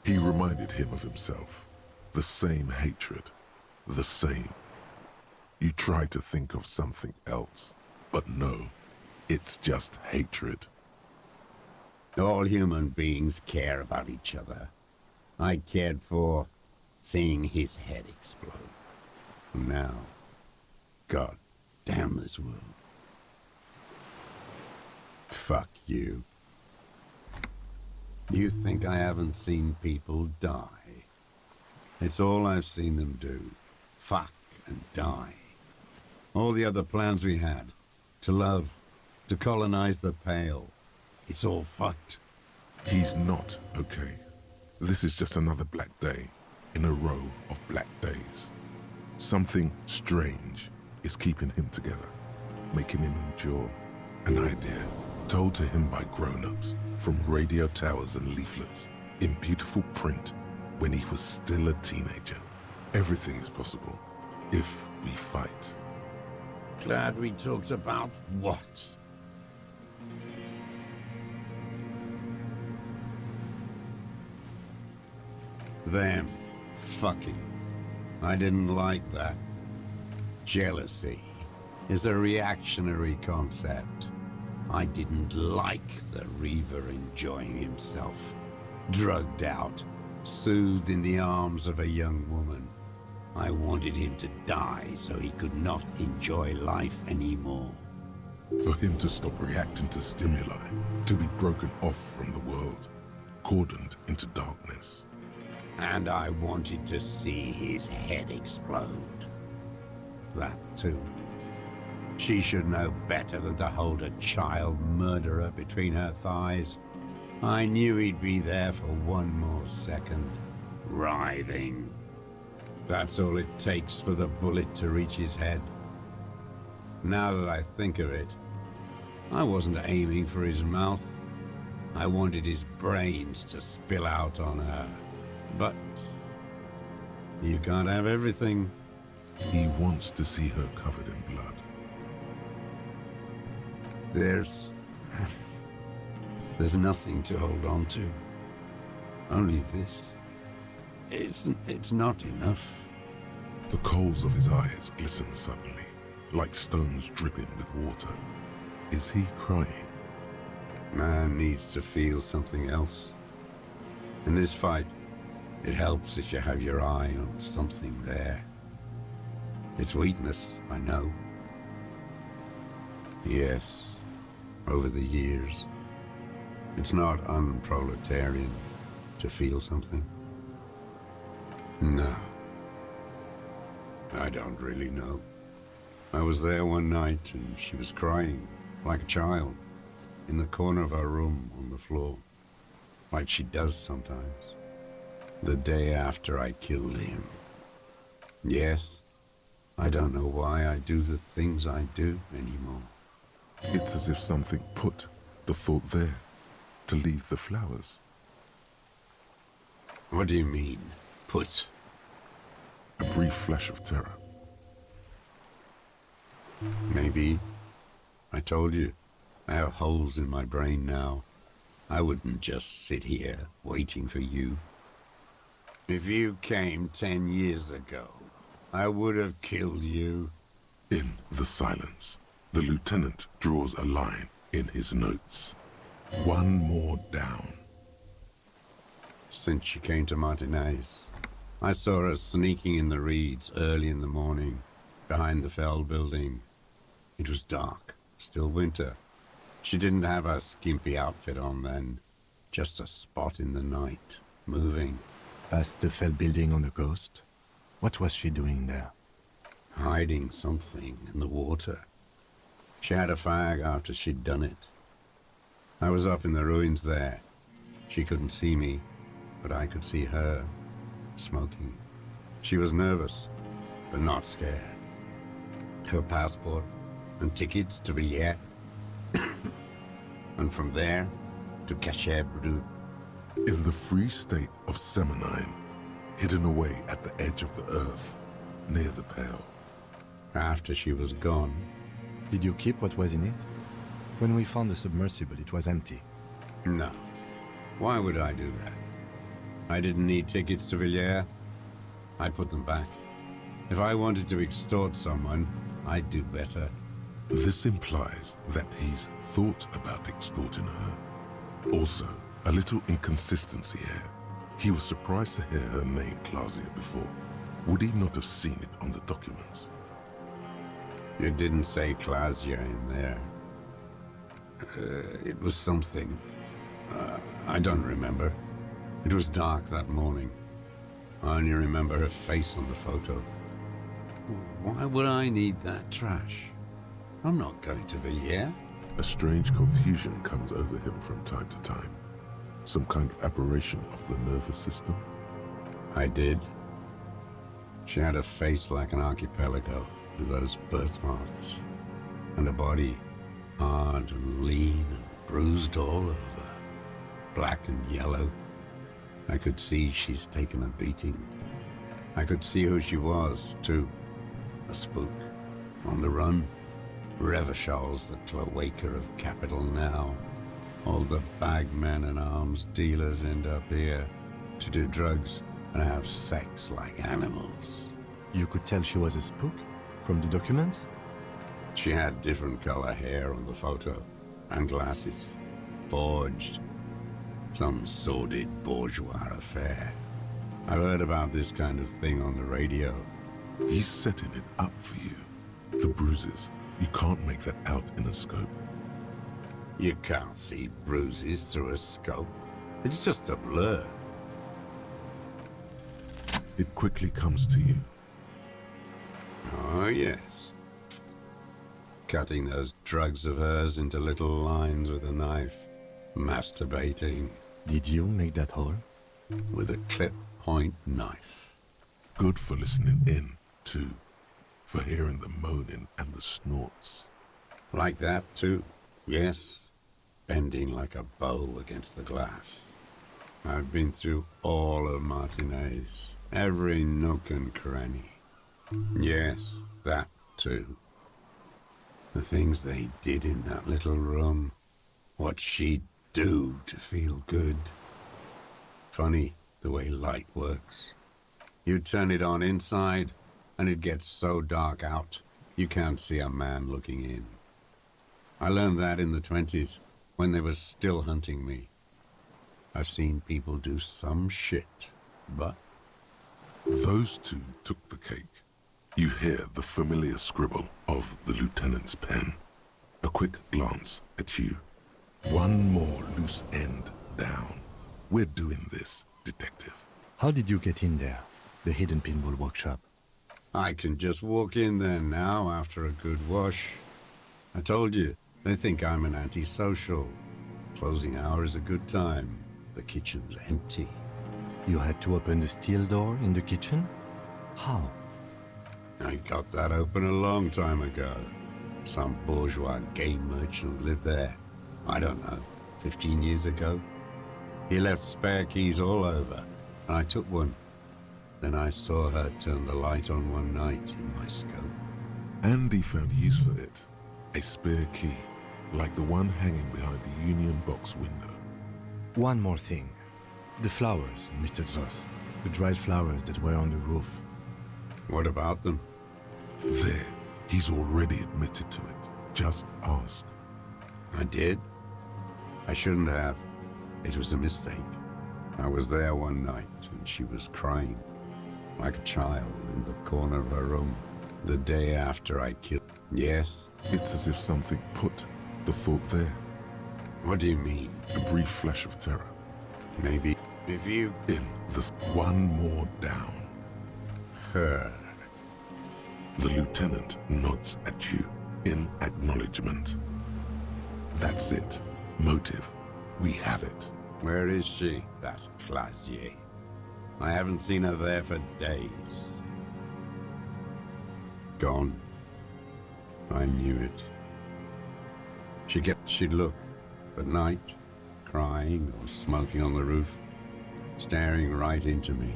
He reminded him of himself. The same hatred. The same. You tried to think of something else, but no. It's just hatred. All human beings care about each other. I cared for seeing his head explode. Now, God damn this world. Fuck you. You think I haven't seen people die? It's all I've seen them do. Fuck and die. All the other plans we had. To love. To colonize the Pale. It's all fucked. He's not okay. This is just another black day in a row of black days. Something strange is keeping him together, making him endure. An idea told to him by grown-ups from radio towers and leaflets in beautiful print when he was still a teenager. Everything is possible if we fight. glad we talked about what? Them fucking. I didn't like that. Jealousy is a reactionary concept. I didn't like the Reaver enjoying himself. Drugged out, soothed in the arms of a young woman. I wanted him to die so he could not enjoy life anymore. For him to stop reacting to stimuli, to be broken off from the world, cordoned into darkness. And I wanted to see his head explode. That too. She should know better than to hold a child murderer between her thighs. I knew he'd be there for one more second, writhing. That's all it takes for the bullet to reach his head. Now that I think of it, I wasn't aiming for his mouth. I wanted his brains to spill out on her. But you can't have everything. He wants to see her covered in blood. There's nothing to hold on to. Only this. It's not enough. The coals of his eyes glisten suddenly, like stones dripping with water. Is he crying? Man needs to feel something else. In this fight, it helps if you have your eye on something there. It's weakness, I know. Yes, over the years. It's not unproletarian to feel something. No. I don't really know. I was there one night and she was crying, like a child, in the corner of her room on the floor, like she does sometimes. The day after I killed him. Yes, I don't know why I do the things I do anymore. It's as if something put the thought there, to leave the flowers. What do you mean, put? A brief flash of terror. Maybe. I told you, I have holes in my brain now. I wouldn't just sit here waiting for you. If you came 10 years ago, I would have killed you. In the silence, the lieutenant draws a line in his notes. One more down. Since she came to Martinez, I saw her sneaking in the reeds early in the morning, behind the Fell building. It was dark, still winter. She didn't have her skimpy outfit on then, just a spot in the night, moving. Past the Fell building on the coast? What was she doing there? Hiding something in the water. She had a fag after she'd done it. I was up in the ruins there. She couldn't see me, but I could see her, smoking. She was nervous, but not scared. Her passport and tickets to Villiers. And from there to Cachet Brut. In the free state of Seminine, hidden away at the edge of the earth, near the Pale. After she was gone, Did you keep what was in it? When we found the submersible, it was empty. no. Why would I do that? I didn't need tickets to Villiers. I put them back. If I wanted to extort someone, I'd do better. This implies that he's thought about extorting her. Also, a little inconsistency here. He was surprised to hear her name Clausia before. Would he not have seen it on the documents? You didn't say Clausia in there. It was something. I don't remember. It was dark that morning. I only remember her face on the photo. Why would I need that trash? I'm not going to Villiers. A strange confusion comes over him from time to time. Some kind of aberration of the nervous system. I did. She had a face like an archipelago with those birthmarks. And a body hard and lean and bruised all over. Black and yellow. I could see she's taken a beating. I could see who she was, too. A spook. On the run. Revishal's the cloaca of capital now. All the bagmen and arms dealers end up here to do drugs and have sex like animals. You could tell she was a spook from the documents? She had different color hair on the photo, and glasses. Forged. Some sordid bourgeois affair. I've heard about this kind of thing on the radio. He's setting it up for you. The bruises, you can't make that out in a scope. You can't see bruises through a scope. It's just a blur. It quickly comes to you. Oh, yes. Cutting those drugs of hers into little lines with a knife. Masturbating Did you make that hole? with a clip-point knife. Good for listening in, too. For hearing the moaning and the snorts. Like that, too. Yes. Bending like a bow against the glass. I've been through all of Martinez. Every nook and cranny. Yes, that, too. The things they did in that little room. What she'd do to feel good. Funny, the way light works. You turn it on inside, and it gets so dark out, you can't see a man looking in. I learned that in the 20s, when they were still hunting me. I've seen people do some shit, but Those two took the cake. You hear the familiar scribble of the lieutenant's pen. A quick glance at you. One more loose end down. We're doing this, detective. How did you get in there? The hidden pinball workshop. I can just walk in there now after a good wash. I told you, they think I'm an antisocial. Closing hour is a good time. The kitchen's empty. You had to open the steel door in the kitchen? How? I got that open a long time ago. Some bourgeois game merchant lived there. I don't know, 15 years ago. He left spare keys all over, and I took one. Then I saw her turn the light on one night in my scope. Andy found use for it. A spare key, like the one hanging behind the Union Box window. One more thing. The flowers, Mr. Zoss. The dried flowers that were on the roof. What about them? There, he's already admitted to it. Just ask. I did. I shouldn't have. It was a mistake. I was there one night, and she was crying, like a child in the corner of her room, the day after I killed. Yes? It's as if something put the thought there. What do you mean? A brief flash of terror. Maybe if you... In this one more down. Her. The lieutenant nods at you in acknowledgement. That's it. Motive. We have it. Where is she? That Clasier. I haven't seen her there for days. Gone. I knew it. She'd look at night, crying or smoking on the roof, staring right into me.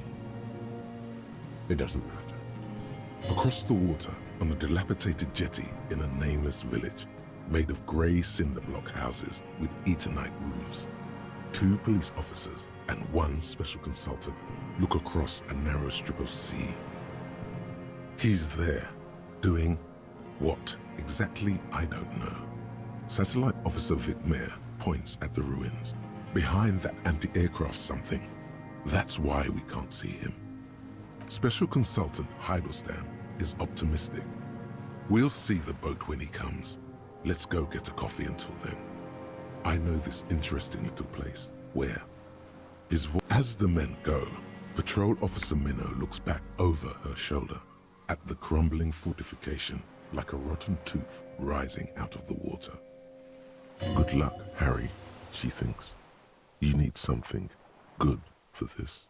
It doesn't matter. Across the water, on a dilapidated jetty in a nameless village, made of grey cinder block houses with Eternite roofs, 2 police officers and 1 special consultant look across a narrow strip of sea. He's there, doing what exactly I don't know. Satellite Officer Vic Mayer points at the ruins. Behind that anti-aircraft something. That's why we can't see him. Special Consultant Heidelstam is optimistic. We'll see the boat when he comes. Let's go get a coffee until then. I know this interesting little place. Where? As the men go, Patrol Officer Minnow looks back over her shoulder at the crumbling fortification like a rotten tooth rising out of the water. Good luck, Harry, she thinks. You need something good for this.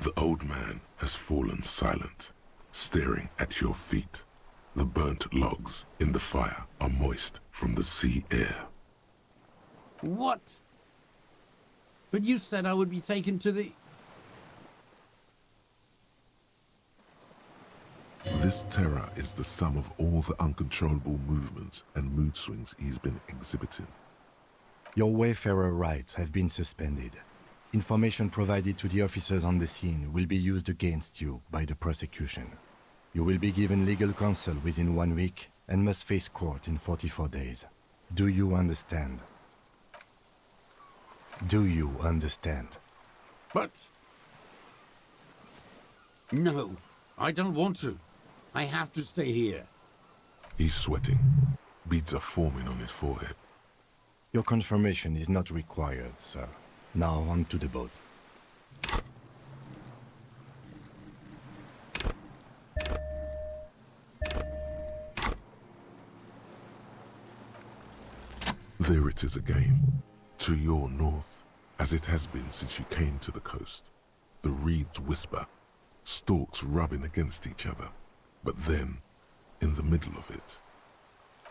The old man has fallen silent, staring at your feet. The burnt logs in the fire are moist from the sea air. What? But you said I would be taken to the... This terror is the sum of all the uncontrollable movements and mood swings he's been exhibiting. Your Wayfarer rights have been suspended. Information provided to the officers on the scene will be used against you by the prosecution. You will be given legal counsel within 1 week and must face court in 44 days. Do you understand? Do you understand? But... No, I don't want to. I have to stay here. He's sweating. Beads are forming on his forehead. Your confirmation is not required, sir. Now on to the boat. There it is again, to your north, as it has been since you came to the coast. The reeds whisper, stalks rubbing against each other. But then, in the middle of it,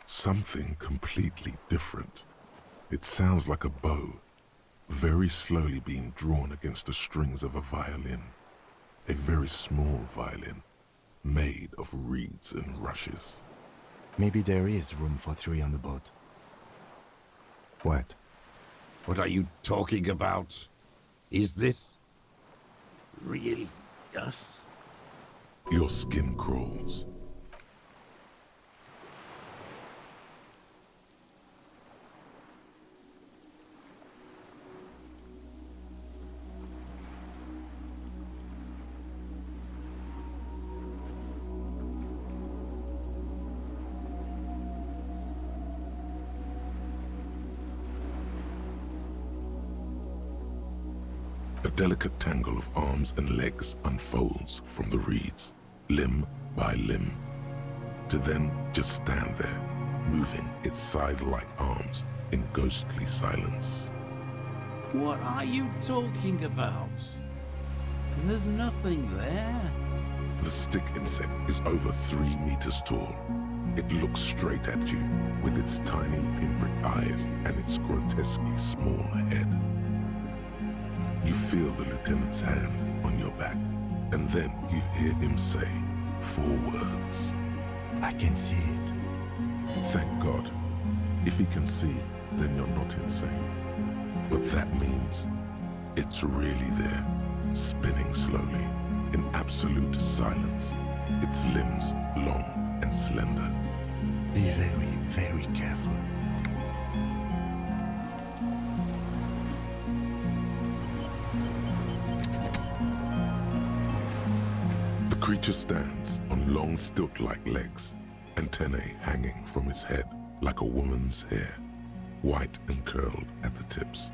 something completely different. It sounds like a bow, very slowly being drawn against the strings of a violin. A very small violin, made of reeds and rushes. Maybe there is room for 3 on the boat. What? What are you talking about? Is this... really us? Your skin crawls. A delicate tangle of arms and legs unfolds from the reeds, limb by limb, to then just stand there, moving its scythe-like arms in ghostly silence. What are you talking about? There's nothing there. The stick insect is over 3 meters tall. It looks straight at you with its tiny pinprick eyes and its grotesquely small head. You feel the lieutenant's hand on your back, and then you hear him say 4 words. I can see it. Thank God. If he can see, then you're not insane. But that means it's really there, spinning slowly, in absolute silence, its limbs long and slender. Be very, very careful. The creature stands on long stilt-like legs, antennae hanging from his head like a woman's hair, white and curled at the tips.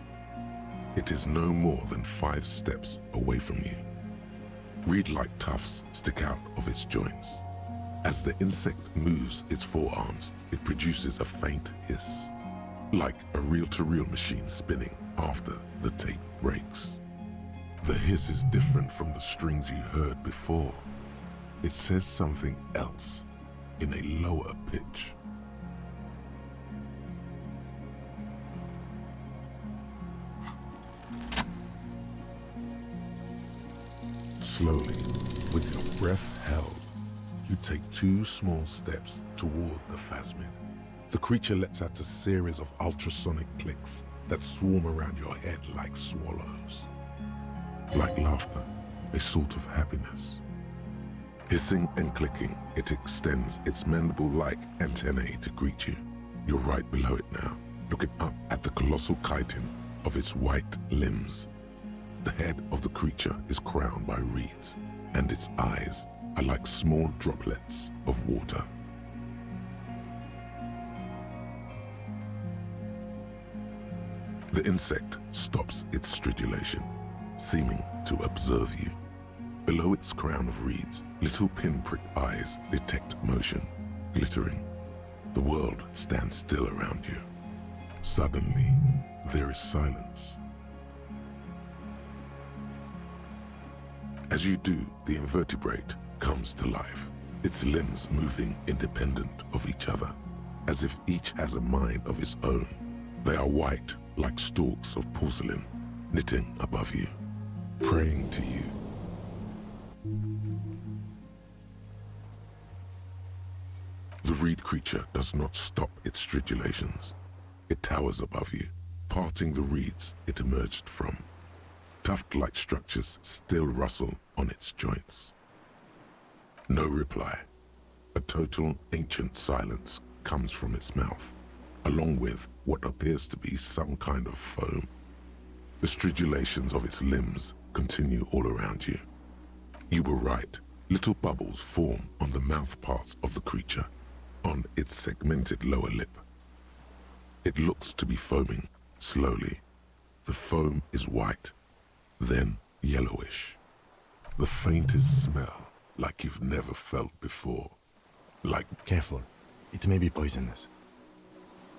It is no more than 5 steps away from you. Reed-like tufts stick out of its joints. As the insect moves its forearms, it produces a faint hiss, like a reel-to-reel machine spinning after the tape breaks. The hiss is different from the strings you heard before. It says something else in a lower pitch. Slowly, with your breath held, you take 2 small steps toward the phasmid. The creature lets out a series of ultrasonic clicks that swarm around your head like swallows. Like laughter, a sort of happiness. Hissing and clicking, it extends its mandible-like antennae to greet you. You're right below it now, looking up at the colossal chitin of its white limbs. The head of the creature is crowned by reeds, and its eyes are like small droplets of water. The insect stops its stridulation, seeming to observe you. Below its crown of reeds, little pinprick eyes detect motion, glittering. The world stands still around you. Suddenly, there is silence. As you do, the invertebrate comes to life, its limbs moving independent of each other, as if each has a mind of its own. They are white, like stalks of porcelain, knitting above you, praying to you. reed creature does not stop its stridulations. It towers above you, parting the reeds it emerged from. Tuft-like structures still rustle on its joints. No reply. A total ancient silence comes from its mouth, along with what appears to be some kind of foam. The stridulations of its limbs continue all around you. You were right. Little bubbles form on the mouth parts of the creature, on its segmented lower lip. It looks to be foaming, slowly. The foam is white, then yellowish. The faintest smell like you've never felt before. Like Careful. It may be poisonous.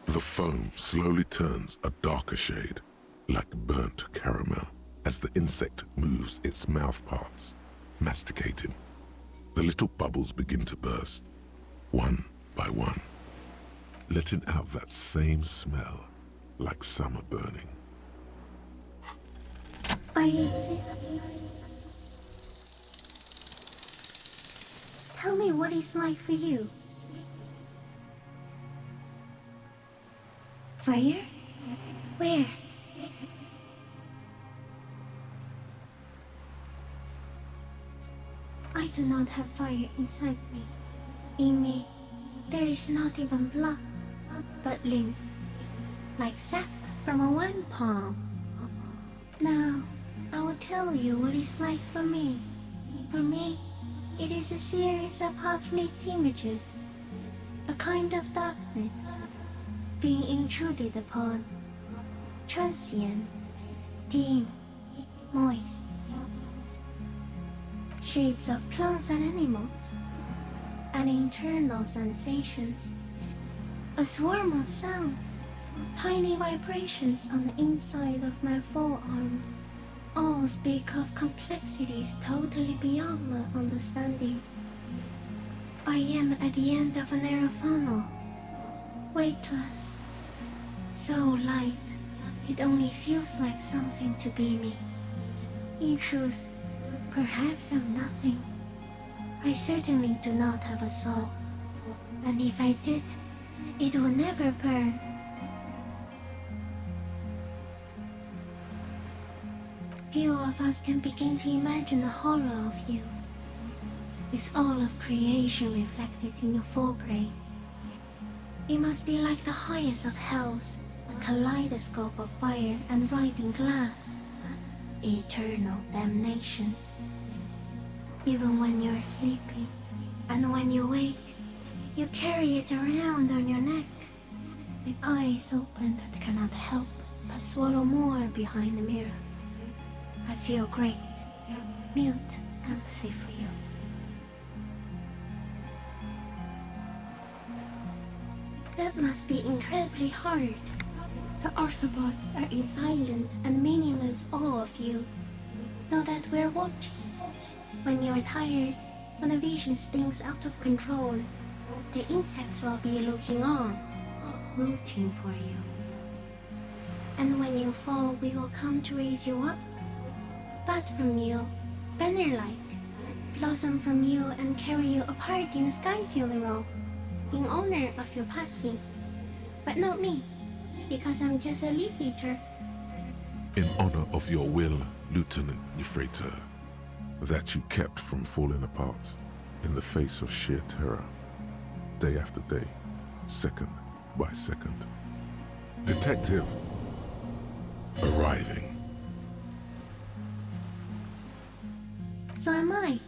the foam slowly turns a darker shade, like burnt caramel, as the insect moves its mouth parts, masticating. The little bubbles begin to burst, one by one, letting out that same smell like summer burning. I exist. Tell me what it's like for you. Fire? Where? I do not have fire inside me. In me, there is not even blood, but lymph, like sap from a wine palm. Now, I will tell you what it's like for me. For me, it is a series of half-lit images, a kind of darkness, being intruded upon, transient, dim, moist. Shapes of plants and animals, and internal sensations, a swarm of sounds, tiny vibrations on the inside of my forearms, all speak of complexities totally beyond my understanding. I am at the end of a narrow funnel, weightless, so light it only feels like something to be me. In truth, perhaps I'm nothing. I certainly do not have a soul, and if I did, it would never burn. Few of us can begin to imagine the horror of you, with all of creation reflected in your forebrain. It must be like the highest of hells, a kaleidoscope of fire and writhing glass, eternal damnation. Even when you're sleeping, and when you wake, you carry it around on your neck, with eyes open that cannot help but swallow more behind the mirror. I feel great, mute empathy for you. That must be incredibly hard. The Arthropods are in silent and meaningless awe of you. Know that we're watching. When you're tired, when the vision spins out of control, the insects will be looking on, rooting for you. And when you fall, we will come to raise you up. Bud from you, banner-like, blossom from you and carry you apart in a sky funeral, in honor of your passing. But not me, because I'm just a leaf eater. In honor of your will, Lieutenant Euphrator, that you kept from falling apart in the face of sheer terror, day after day, second by second. Detective, arriving. So am I.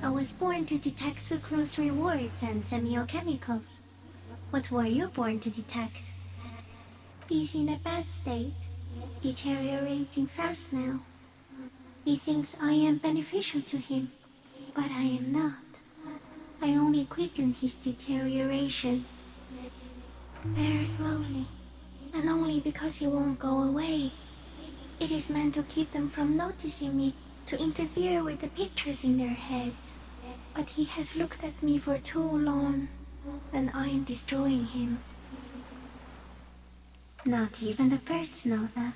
I was born to detect sucrose rewards and semiochemicals. What were you born to detect? He's in a bad state, deteriorating fast now. He thinks I am beneficial to him, but I am not. I only quicken his deterioration. Very slowly, and only because he won't go away. It is meant to keep them from noticing me, to interfere with the pictures in their heads. But he has looked at me for too long, and I am destroying him. Not even the birds know that.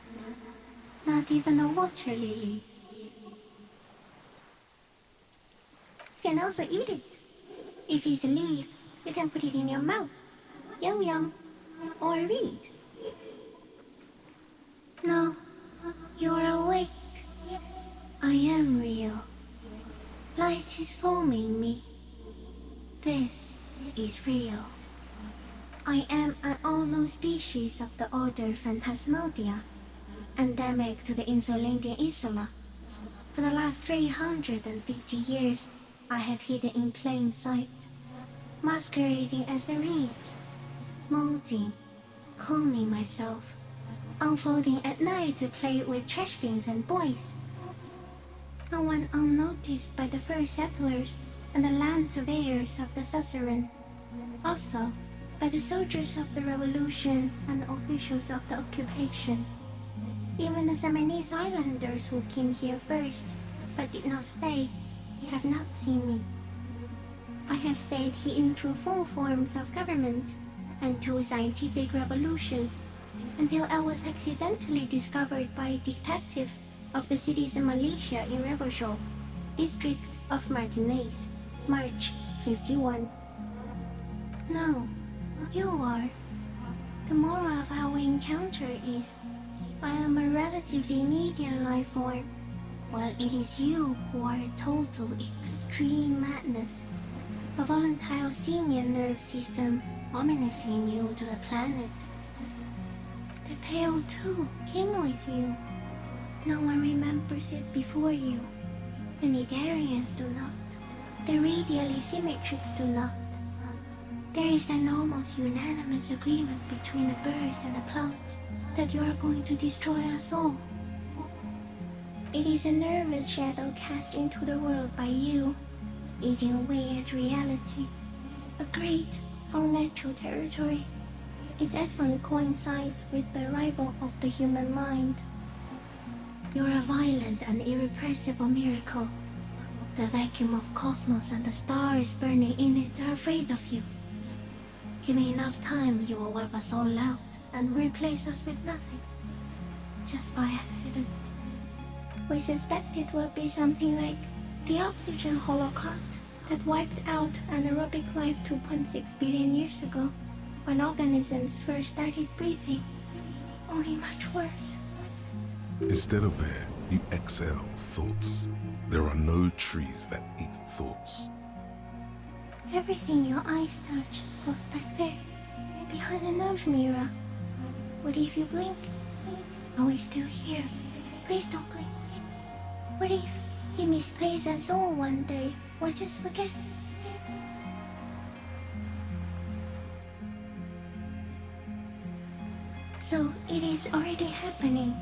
Not even the water lily. You can also eat it. If he's a leaf, You can put it in your mouth. Yum yum. Or read. No, you're awake. I am real. Light is forming me. This is real. I am an unknown species of the order Phantasmodia, endemic to the Insulindian Insula. For the last 350 years, I have hidden in plain sight, masquerading as the reeds, molding, cloning myself, unfolding at night to play with trash bins and boys. I went unnoticed by the first settlers and the land surveyors of the suzerain, also by the soldiers of the revolution and the officials of the occupation. Even the Seminoles Islanders who came here first, but did not stay, have not seen me. I have stayed hidden through 4 forms of government and 2 scientific revolutions, until I was accidentally discovered by a detective of the citizen militia in Revershaw, district of Martinez, March 51. No, you are. The moral of our encounter is, I am a relatively medium life form, while it is you who are a total extreme madness. A volatile simian nerve system ominously new to the planet. The Pale too came with you. No one remembers it before you. The Nidarians do not. The radially symmetrics do not. There is an almost unanimous agreement between the birds and the plants that you are going to destroy us all. It is a nervous shadow cast into the world by you, eating away at reality. A great, unnatural territory. Its advent coincides with the arrival of the human mind. You're a violent and irrepressible miracle. The vacuum of cosmos and the stars burning in it are afraid of you. Give me enough time, you will wipe us all out and replace us with nothing. Just by accident. We suspect it will be something like the oxygen holocaust that wiped out anaerobic life 2.6 billion years ago, when organisms first started breathing. Only much worse. Instead of air, you exhale thoughts. There are no trees that eat thoughts. Everything your eyes touch goes back there, behind the nose mirror. What if you blink? Are we still here? Please don't blink. What if he misplaces us all one day, or just forget? So it is already happening.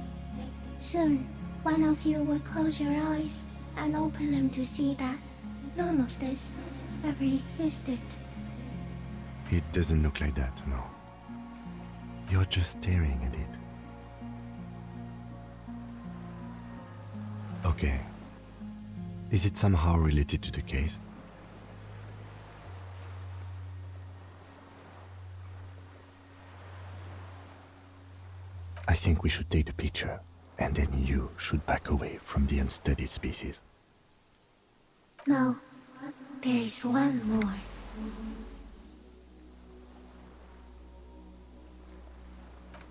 Soon, one of you will close your eyes and open them to see that none of this ever existed. It doesn't look like that, no. You're just staring at it. Okay. Is it somehow related to the case? I think we should take the picture, and then you should back away from the unstudied species. No, there is one more.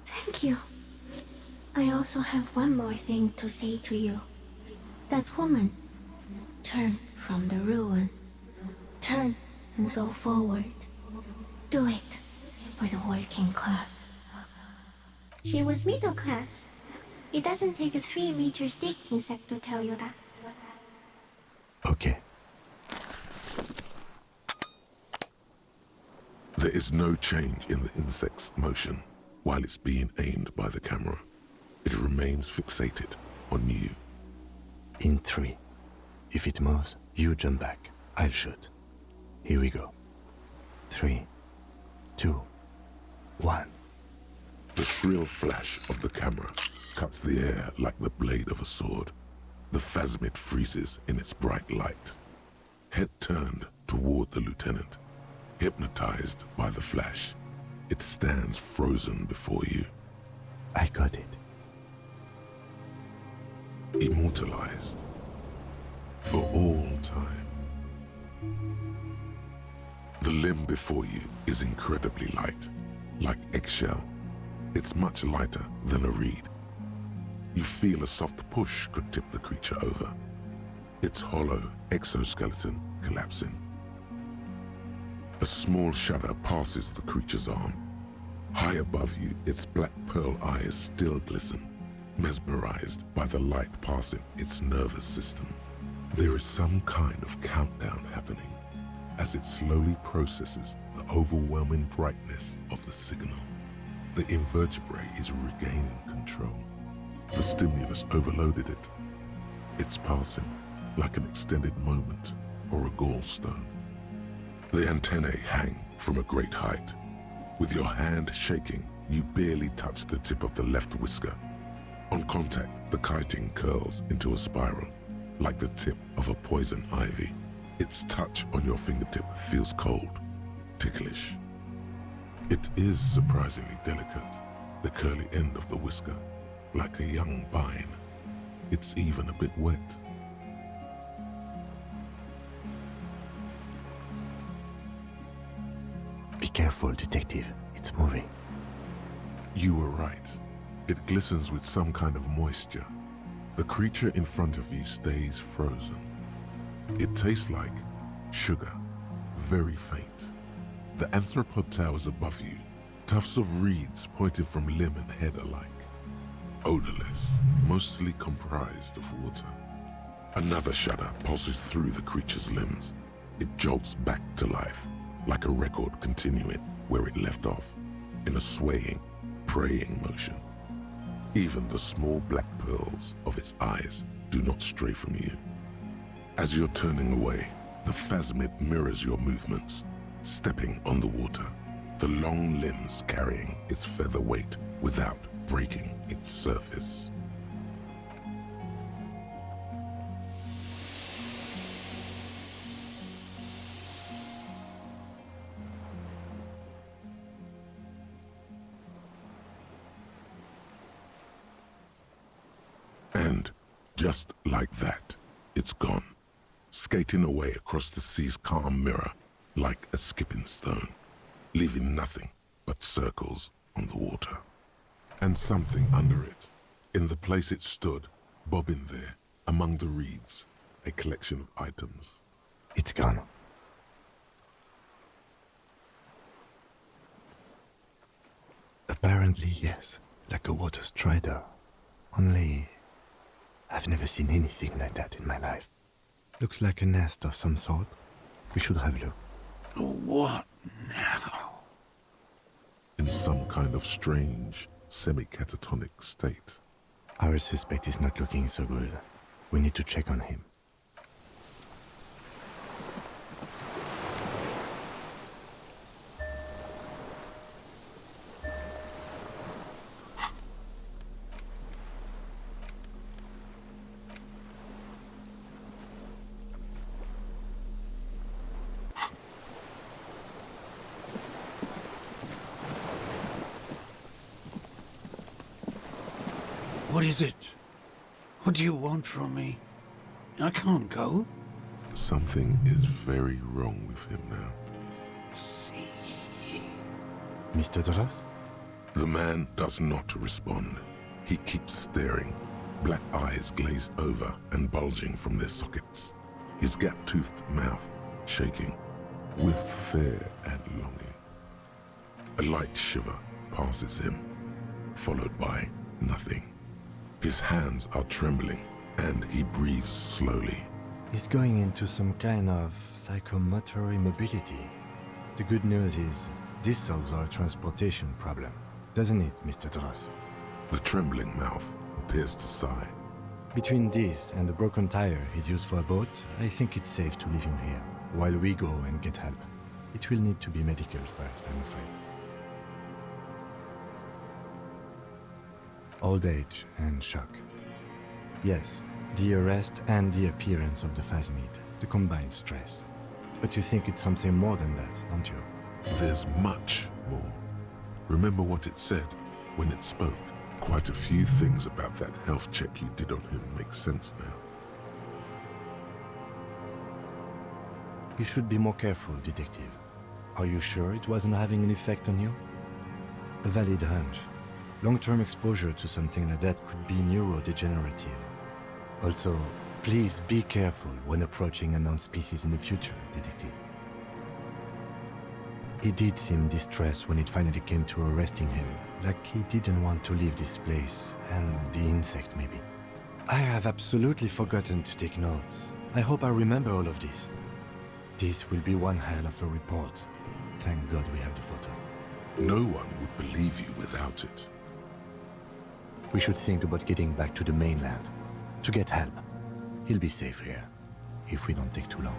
Thank you. I also have one more thing to say to you. That woman, turn from the ruin. Turn and go forward. Do it for the working class. She was middle class. It doesn't take a 3-meter stick insect to tell you that. Okay. There is no change in the insect's motion while it's being aimed by the camera. It remains fixated on you. In 3. If it moves, you jump back. I'll shoot. Here we go. 3, 2, 1. The shrill flash of the camera cuts the air like the blade of a sword. The phasmid freezes in its bright light. Head turned toward the lieutenant, hypnotized by the flash. It stands frozen before you. I got it. Immortalized for all time. The limb before you is incredibly light, like eggshell. It's much lighter than a reed. You feel a soft push could tip the creature over. Its hollow exoskeleton collapsing. A small shudder passes the creature's arm. High above you, its black pearl eyes still glisten, mesmerized by the light passing its nervous system. There is some kind of countdown happening as it slowly processes the overwhelming brightness of the signal. The invertebrate is regaining control. The stimulus overloaded it. It's passing like an extended moment or a gallstone. The antennae hang from a great height. With your hand shaking, you barely touch the tip of the left whisker. On contact, the chitin curls into a spiral, like the tip of a poison ivy. Its touch on your fingertip feels cold, ticklish. It is surprisingly delicate, the curly end of the whisker, like a young vine. It's even a bit wet. Be careful, detective. It's moving. You were right. It glistens with some kind of moisture. The creature in front of you stays frozen. It tastes like sugar, very faint. The anthropod towers above you, tufts of reeds pointed from limb and head alike. Odorless, mostly comprised of water. Another shudder pulses through the creature's limbs. It jolts back to life, like a record continuing where it left off, in a swaying, praying motion. Even the small black pearls of its eyes do not stray from you. As you're turning away, the phasmid mirrors your movements, stepping on the water, the long limbs carrying its feather weight without breaking its surface. And just like that, it's gone, skating away across the sea's calm mirror like a skipping stone, leaving nothing but circles on the water. And something under it, in the place it stood, bobbing there, among the reeds, a collection of items. It's gone. Apparently, yes, like a water strider. Only, I've never seen anything like that in my life. Looks like a nest of some sort. We should have a look. What now? In some kind of strange, semi-catatonic state. Our suspect is not looking so good. We need to check on him. What is it? What do you want from me? I can't go. Something is very wrong with him now. See. Mr. Doras? The man does not respond. He keeps staring, black eyes glazed over and bulging from their sockets. His gap-toothed mouth shaking with fear and longing. A light shiver passes him, followed by nothing. His hands are trembling, and he breathes slowly. He's going into some kind of psychomotor immobility. The good news is, this solves our transportation problem. Doesn't it, Mr. Doras? The trembling mouth appears to sigh. Between this and the broken tire he's used for a boat, I think it's safe to leave him here, while we go and get help. It will need to be medical first, I'm afraid. Old age and shock. Yes, the arrest and the appearance of the phasmid, the combined stress. But you think it's something more than that, don't you? There's much more. Remember what it said when it spoke. Quite a few things about that health check you did on him make sense now. You should be more careful, detective. Are you sure it wasn't having an effect on you? A valid hunch. Long-term exposure to something like that could be neurodegenerative. Also, please be careful when approaching unknown species in the future, Detective. He did seem distressed when it finally came to arresting him, like he didn't want to leave this place, and the insect maybe. I have absolutely forgotten to take notes. I hope I remember all of this. This will be one hell of a report. Thank God we have the photo. No one would believe you without it. We should think about getting back to the mainland, to get help. He'll be safe here, if we don't take too long.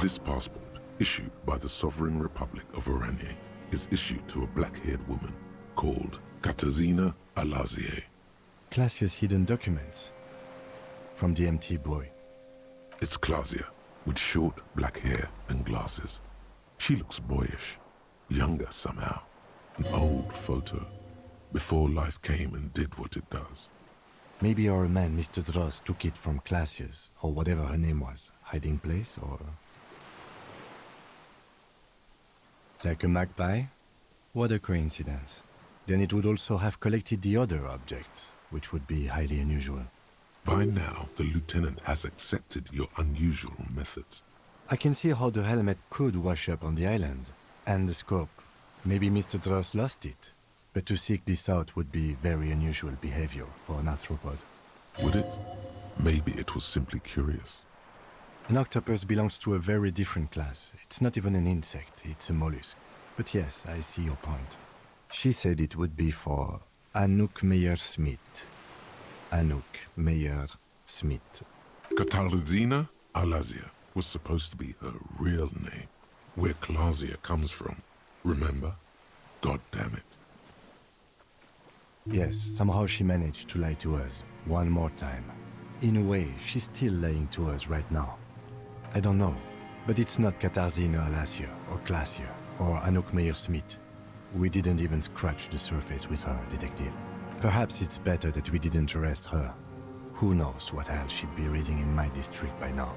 This passport, issued by the Sovereign Republic of Oranje, is issued to a black-haired woman called Katarzyna Alazie. Classia's hidden documents from the MT boy. It's Klasia, with short black hair and glasses. She looks boyish, younger somehow. An old photo, before life came and did what it does. Maybe our man, Mr. Dross, took it from Classia's, or whatever her name was, hiding place, or... Like a magpie? What a coincidence. Then it would also have collected the other objects, which would be highly unusual. By now, the lieutenant has accepted your unusual methods. I can see how the helmet could wash up on the island. And the scope. Maybe Mr. Dross lost it. But to seek this out would be very unusual behavior for an arthropod. Would it? Maybe it was simply curious. An octopus belongs to a very different class. It's not even an insect, it's a mollusk. But yes, I see your point. She said it would be for Anouk Meyer-Smith. Anouk Meyer-Smith. Katarzyna Alazie was supposed to be her real name, where Klasia comes from. Remember? God damn it. Yes, somehow she managed to lie to us one more time. In a way, she's still lying to us right now. I don't know, but it's not Katarzyna Alazie or Klasia or Anouk Meyer-Smith. We didn't even scratch the surface with her, Detective. Perhaps it's better that we didn't arrest her. Who knows what hell she'd be raising in my district by now.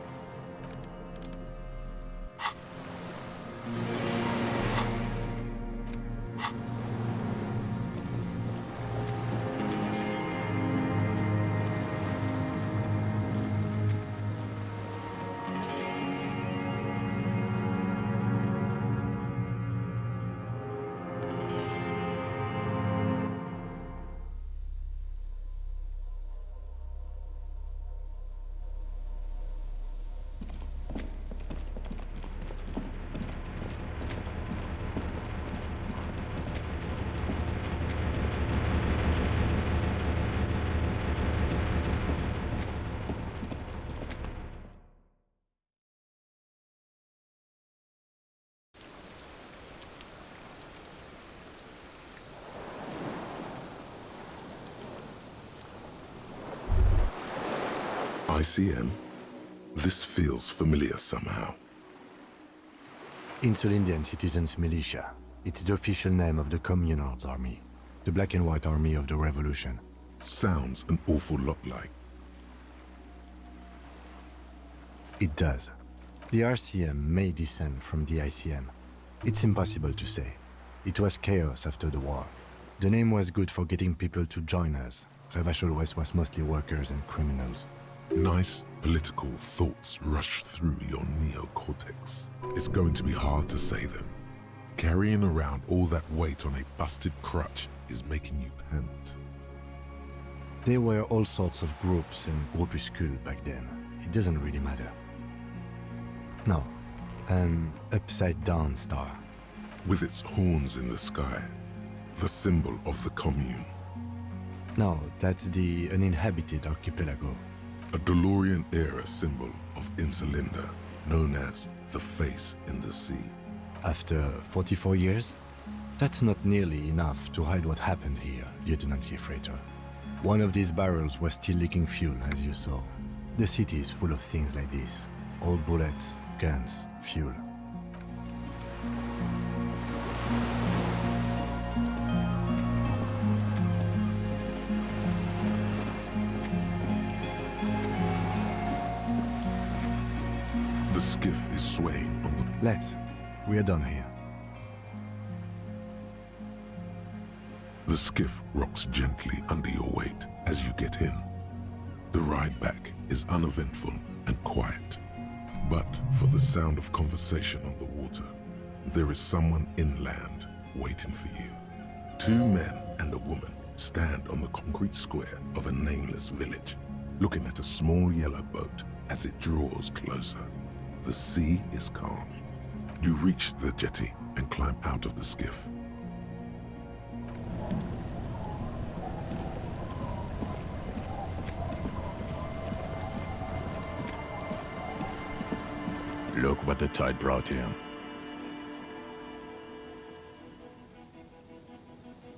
ICM? This feels familiar somehow. Insulindian Citizens Militia. It's the official name of the Communards Army. The black and white army of the revolution. Sounds an awful lot like. It does. The RCM may descend from the ICM. It's impossible to say. It was chaos after the war. The name was good for getting people to join us. Revachol West was mostly workers and criminals. Nice political thoughts rush through your neocortex. It's going to be hard to say them. Carrying around all that weight on a busted crutch is making you pant. There were all sorts of groups and groupuscules back then. It doesn't really matter. No, an upside-down star. With its horns in the sky, the symbol of the commune. No, that's the uninhabited archipelago. A DeLorean-era symbol of Insulinda, known as the face in the sea. After 44 years? That's not nearly enough to hide what happened here, Lieutenant Gefreiter. One of these barrels was still leaking fuel, as you saw. The city is full of things like this. Old bullets, guns, fuel. skiff is swaying on the... Let's. We are done here. The skiff rocks gently under your weight as you get in. The ride back is uneventful and quiet. But for the sound of conversation on the water, there is someone inland waiting for you. 2 men and a woman stand on the concrete square of a nameless village, looking at a small yellow boat as it draws closer. The sea is calm. You reach the jetty and climb out of the skiff. Look what the tide brought him.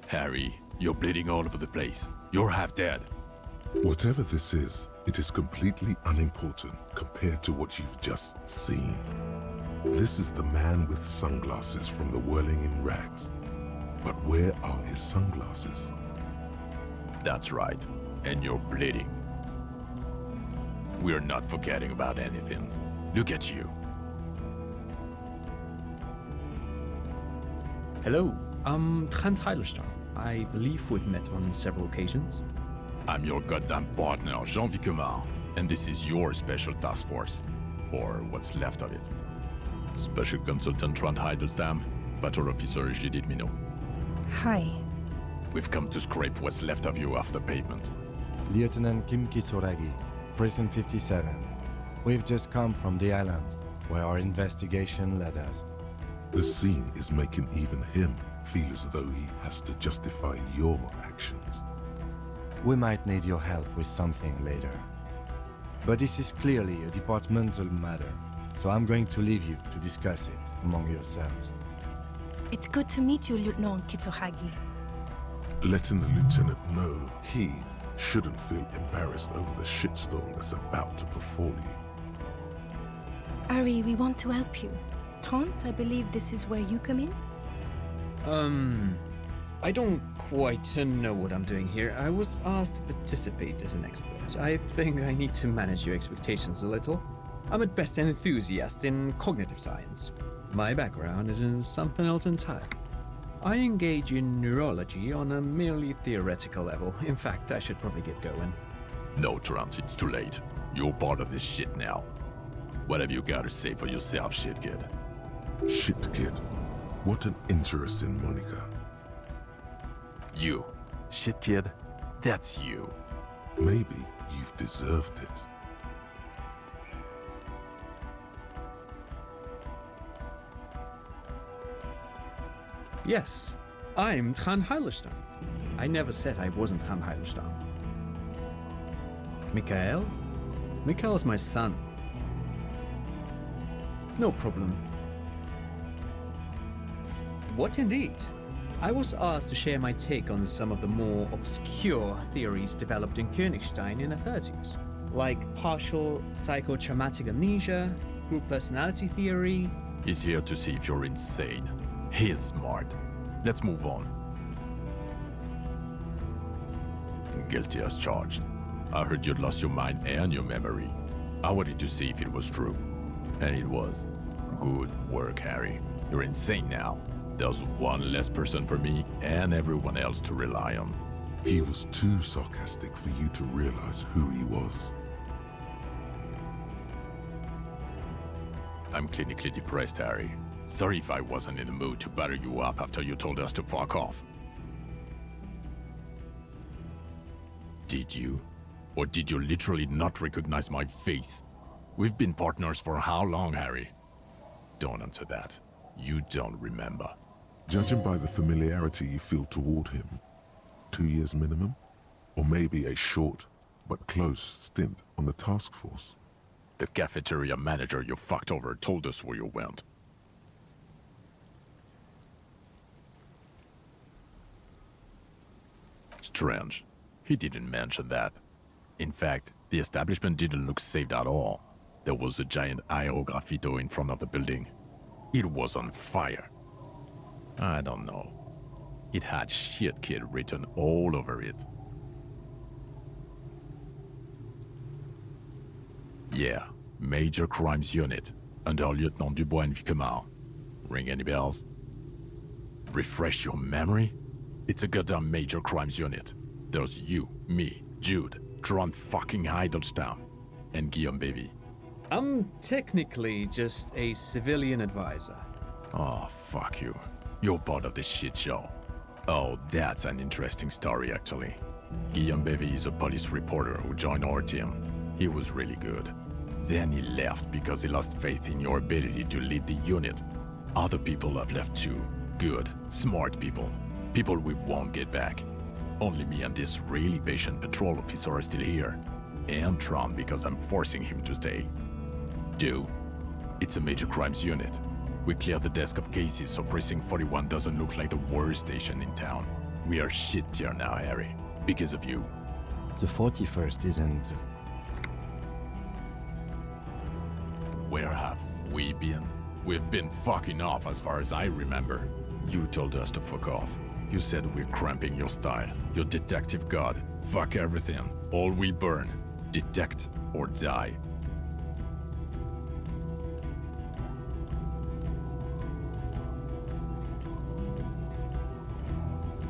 Harry, you're bleeding all over the place. You're half dead. Whatever this is, it is completely unimportant compared to what you've just seen. This is the man with sunglasses from the Whirling in Rags. But where are his sunglasses? That's right. And you're bleeding. We're not forgetting about anything. Look at you. Hello, I'm Trent Heilerstein. I believe we've met on several occasions. I'm your goddamn partner, Jean Vicomar, and this is your special task force. Or what's left of it. Special Consultant Trent Heilerstam, Patrol Officer Judith Minot. Hi. We've come to scrape what's left of you off the pavement. Lieutenant Kim Kitsuragi, Prison 57. We've just come from the island, where our investigation led us. The scene is making even him feel as though he has to justify your actions. We might need your help with something later. But this is clearly a departmental matter, so I'm going to leave you to discuss it among yourselves. It's good to meet you, Lieutenant Kitsuhagi. Letting the lieutenant know he shouldn't feel embarrassed over the shitstorm that's about to befall you. Ari, we want to help you. Trent, I believe this is where you come in? I don't quite know what I'm doing here. I was asked to participate as an expert. I think I need to manage your expectations a little. I'm at best an enthusiast in cognitive science. My background is in something else entirely. I engage in neurology on a merely theoretical level. In fact, I should probably get going. No, Trent, it's too late. You're part of this shit now. What have you got to say for yourself, shit kid? Shit kid. What an interesting moniker. You. Shit kid? That's you. Maybe you've deserved it. Yes, I'm Trent Heilerstein. I never said I wasn't Trent Heilerstein. Mikhail? Mikhail's my son. No problem. What indeed? I was asked to share my take on some of the more obscure theories developed in Königstein in the 30s, like partial psychotraumatic amnesia, group personality theory. He's here to see if you're insane. He is smart. Let's move on. Guilty as charged. I heard you'd lost your mind and your memory. I wanted to see if it was true. And it was. Good work, Harry. You're insane now. There's one less person for me and everyone else to rely on. He was too sarcastic for you to realize who he was. I'm clinically depressed, Harry. Sorry if I wasn't in the mood to batter you up after you told us to fuck off. Did you? Or did you literally not recognize my face? We've been partners for how long, Harry? Don't answer that. You don't remember. Judging by the familiarity you feel toward him, 2 years minimum? Or maybe a short but close stint on the task force? The cafeteria manager you fucked over told us where you went. Strange. He didn't mention that. In fact, the establishment didn't look saved at all. There was a giant aerograffito in front of the building. It was on fire. I don't know. It had shit kid written all over it. Yeah, Major Crimes Unit. under Lieutenant Dubois and Vicomar. Ring any bells? Refresh your memory? It's a goddamn major crimes unit. There's you, me, Jude, Tron fucking Heidelstown, and Guillaume Baby. I'm technically just a civilian advisor. Oh, fuck you. You're part of this shit show. Oh, that's an interesting story, actually. Guillaume Bevy is a police reporter who joined our team. He was really good. Then he left because he lost faith in your ability to lead the unit. Other people have left too. Good, smart people. People we won't get back. Only me and this really patient patrol officer are still here. And Tron because I'm forcing him to stay. Dude, it's a major crimes unit. We cleared the desk of cases so Precinct 41 doesn't look like the worst station in town. We are shit here now, Harry. Because of you. The 41st isn't... Where have we been? We've been fucking off as far as I remember. You told us to fuck off. You said we're cramping your style. Your detective god. Fuck everything. All we burn. Detect or die.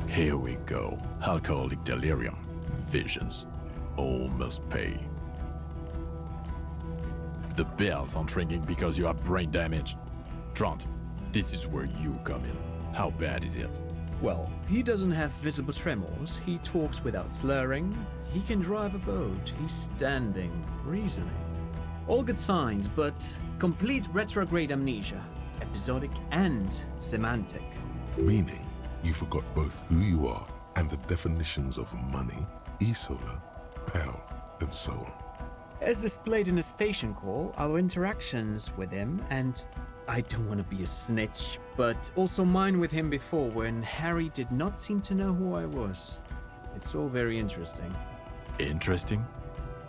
Here we go. Alcoholic delirium. Visions. All must pay. The bells aren't ringing because you have brain damage. Trant, this is where you come in. How bad is it? Well, he doesn't have visible tremors, he talks without slurring, he can drive a boat, he's standing, reasoning. All good signs, but complete retrograde amnesia, episodic and semantic. Meaning, you forgot both who you are and the definitions of money, e-solar, pal, and so on. As displayed in a station call, our interactions with him, and I don't want to be a snitch, but also mine with him before when Harry did not seem to know who I was. It's all very interesting. Interesting?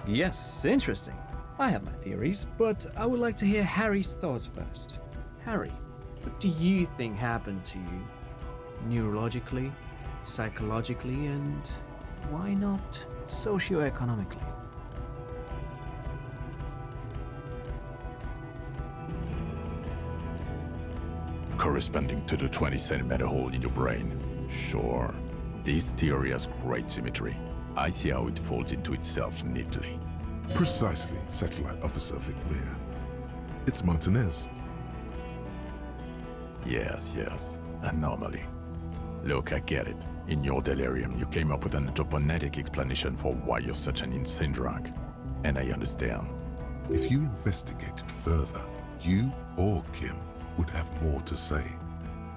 Yes, interesting. I have my theories, but I would like to hear Harry's thoughts first. Harry, what do you think happened to you? Neurologically, psychologically, and why not socioeconomically? Corresponding to the 20-centimeter hole in your brain. Sure. This theory has great symmetry. I see how it folds into itself neatly. Precisely, Satellite Officer Vicmere. It's Martinez. Yes. Anomaly. Look, I get it. In your delirium, you came up with an anthroponetic explanation for why you're such an insane drunk. And I understand. If you investigated further, you or Kim would have more to say.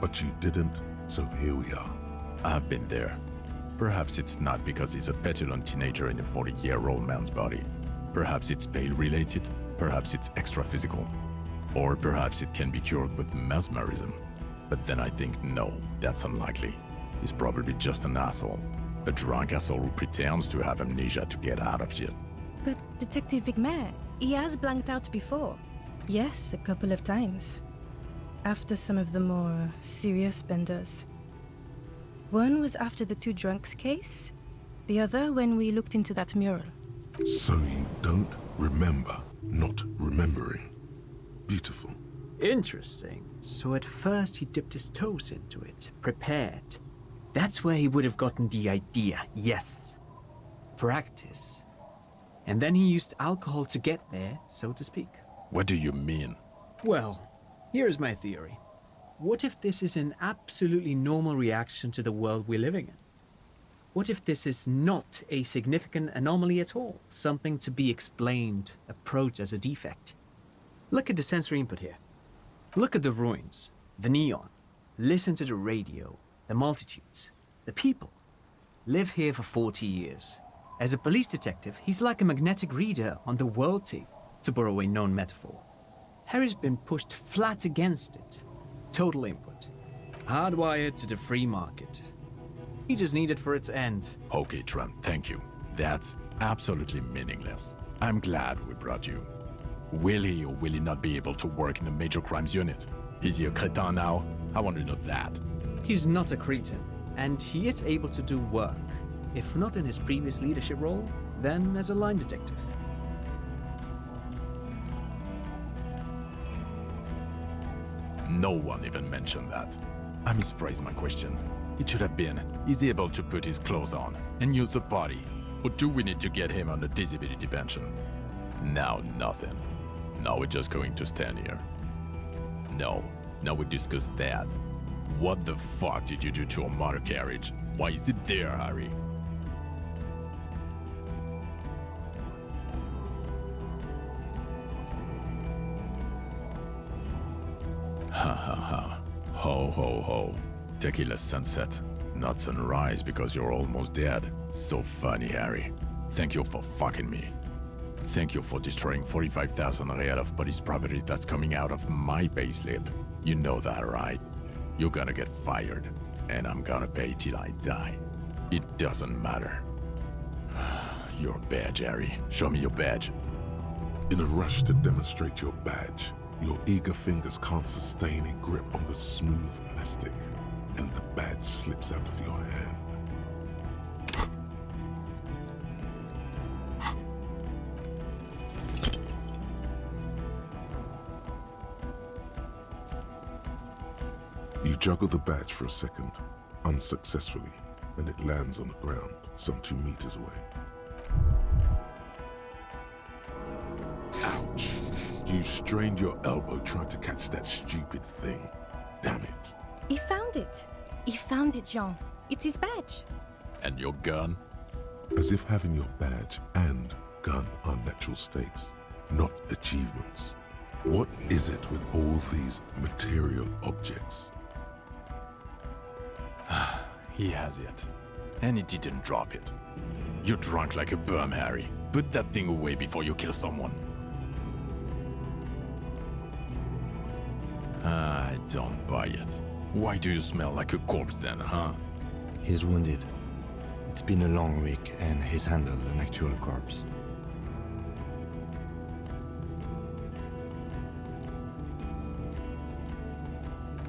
But you didn't, so here we are. I've been there. Perhaps it's not because he's a petulant teenager in a 40-year-old man's body. Perhaps it's pain-related. Perhaps it's extra-physical. Or perhaps it can be cured with mesmerism. But then I think, no, that's unlikely. He's probably just an asshole. A drunk asshole who pretends to have amnesia to get out of shit. But Detective Vicmare, he has blanked out before. Yes, a couple of times. After some of the more serious benders. One was after the two drunks case, the other when we looked into that mural. So you don't remember not remembering. Beautiful. Interesting. So at first he dipped his toes into it, prepared. That's where he would have gotten the idea, yes. Practice. And then he used alcohol to get there, so to speak. What do you mean? Well, here's my theory. What if this is an absolutely normal reaction to the world we're living in? What if this is not a significant anomaly at all? Something to be explained, approached as a defect? Look at the sensory input here. Look at the ruins, the neon. Listen to the radio, the multitudes, the people. Live here for 40 years. As a police detective, he's like a magnetic reader on the world tape, to borrow a known metaphor. Harry's been pushed flat against it. Total input. Hardwired to the free market. He just needed for it to end. Okay, Trent, thank you. That's absolutely meaningless. I'm glad we brought you. Will he or will he not be able to work in a major crimes unit? Is he a cretin now? I want to know that. He's not a cretin, and he is able to do work. If not in his previous leadership role, then as a line detective. No one even mentioned that. I misphrased my question. It should have been, is he able to put his clothes on and use the body? Or do we need to get him on a disability pension? Now nothing. Now we're just going to stand here. No, now we discuss that. What the fuck did you do to a motor carriage? Why is it there, Harry? Ha ha ha. Ho ho ho. Tequila sunset. Not sunrise because you're almost dead. So funny, Harry. Thank you for fucking me. Thank you for destroying 45,000 real of police property that's coming out of my payslip. You know that, right? You're gonna get fired, and I'm gonna pay till I die. It doesn't matter. Your badge, Harry. Show me your badge. In a rush to demonstrate your badge, your eager fingers can't sustain a grip on the smooth plastic, and the badge slips out of your hand. You juggle the badge for a second, unsuccessfully, and it lands on the ground, some 2 meters away. Ouch! You strained your elbow trying to catch that stupid thing. Damn it. He found it. He found it, Jean. It's his badge. And your gun? As if having your badge and gun are natural states, not achievements. What is it with all these material objects? He has it. And he didn't drop it. You're drunk like a bum, Harry. Put that thing away before you kill someone. I don't buy it. Why do you smell like a corpse then, huh? He's wounded. It's been a long week, and he's handled an actual corpse.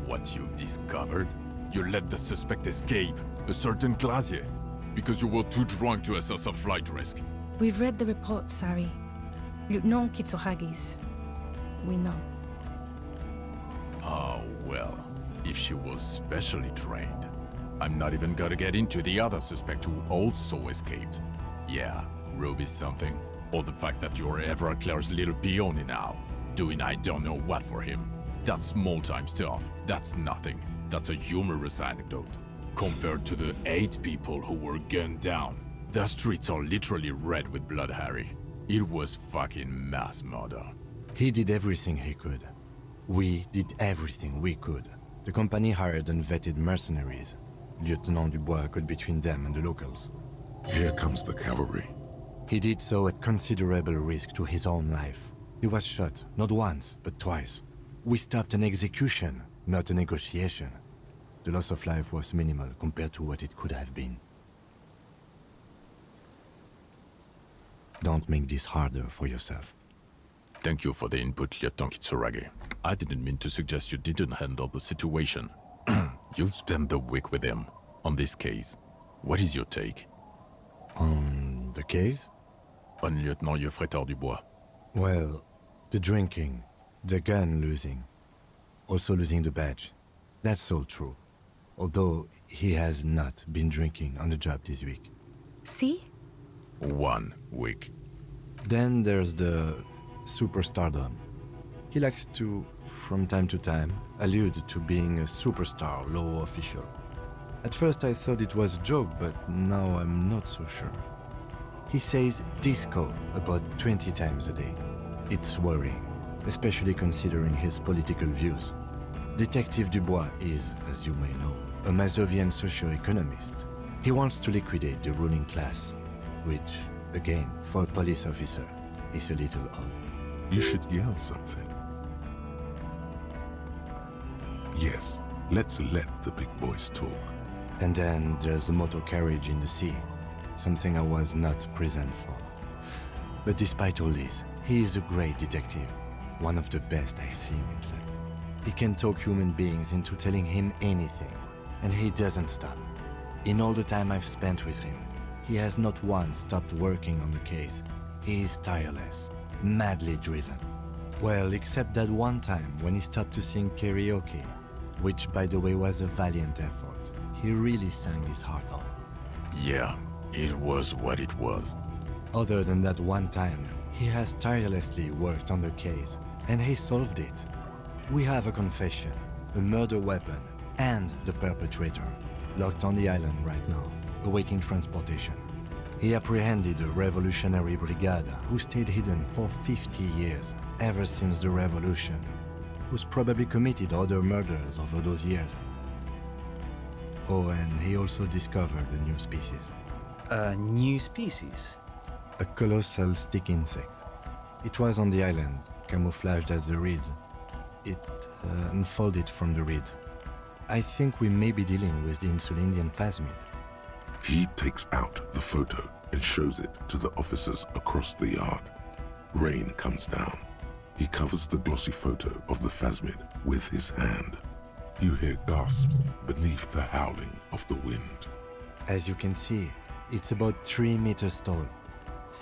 What you've discovered? You let the suspect escape, a certain Glacier, because you were too drunk to assess a flight risk. We've read the reports, Harry. Lieutenant Kitsuragis. We know. Oh, well, if she was specially trained. I'm not even gonna get into the other suspect who also escaped. Yeah, Ruby's something. Or the fact that you're Everett Claire's little peony now, doing I don't know what for him. That's small-time stuff. That's nothing. That's a humorous anecdote. Compared to the 8 people who were gunned down. The streets are literally red with blood, Harry. It was fucking mass murder. He did everything he could. We did everything we could. The company hired unvetted mercenaries. Lieutenant Dubois got between them and the locals. Here comes the cavalry. He did so at considerable risk to his own life. He was shot, not once, but twice. We stopped an execution, not a negotiation. The loss of life was minimal compared to what it could have been. Don't make this harder for yourself. Thank you for the input, Lieutenant Kitsuragi. I didn't mean to suggest you didn't handle the situation. You've spent the week with him on this case. What is your take? On the case? On Lieutenant Geoffrey Dubois. Well, the drinking, the gun losing, also losing the badge. That's all true. Although he has not been drinking on the job this week. See? 1 week. Then there's the superstardom. He likes to, from time to time, allude to being a superstar law official. At first I thought it was a joke, but now I'm not so sure. He says disco about 20 times a day. It's worrying, especially considering his political views. Detective Dubois is, as you may know, a Mazovian socio-economist. He wants to liquidate the ruling class, which, again, for a police officer, is a little odd. You should yell something. Yes, let's let the big boys talk. And then there's the motor carriage in the sea, something I was not present for. But despite all this, he is a great detective, one of the best I've seen, in fact. He can talk human beings into telling him anything, and he doesn't stop. In all the time I've spent with him, he has not once stopped working on the case. He is tireless, madly driven. Well, except that one time when he stopped to sing karaoke, which by the way was a valiant effort. He really sang his heart out. Yeah, it was what it was. Other than that one time, he has tirelessly worked on the case, and he solved it. We have a confession, a murder weapon, and the perpetrator, locked on the island right now, awaiting transportation. He apprehended a revolutionary brigade who stayed hidden for 50 years, ever since the revolution, who's probably committed other murders over those years. Oh, and he also discovered a new species. A new species? A colossal stick insect. It was on the island, camouflaged as the reeds. It unfolded from the reeds. I think we may be dealing with the Insulindian phasmid. He takes out the photo and shows it to the officers across the yard. Rain comes down. He covers the glossy photo of the phasmid with his hand. You hear gasps beneath the howling of the wind. As you can see, it's about 3 meters tall.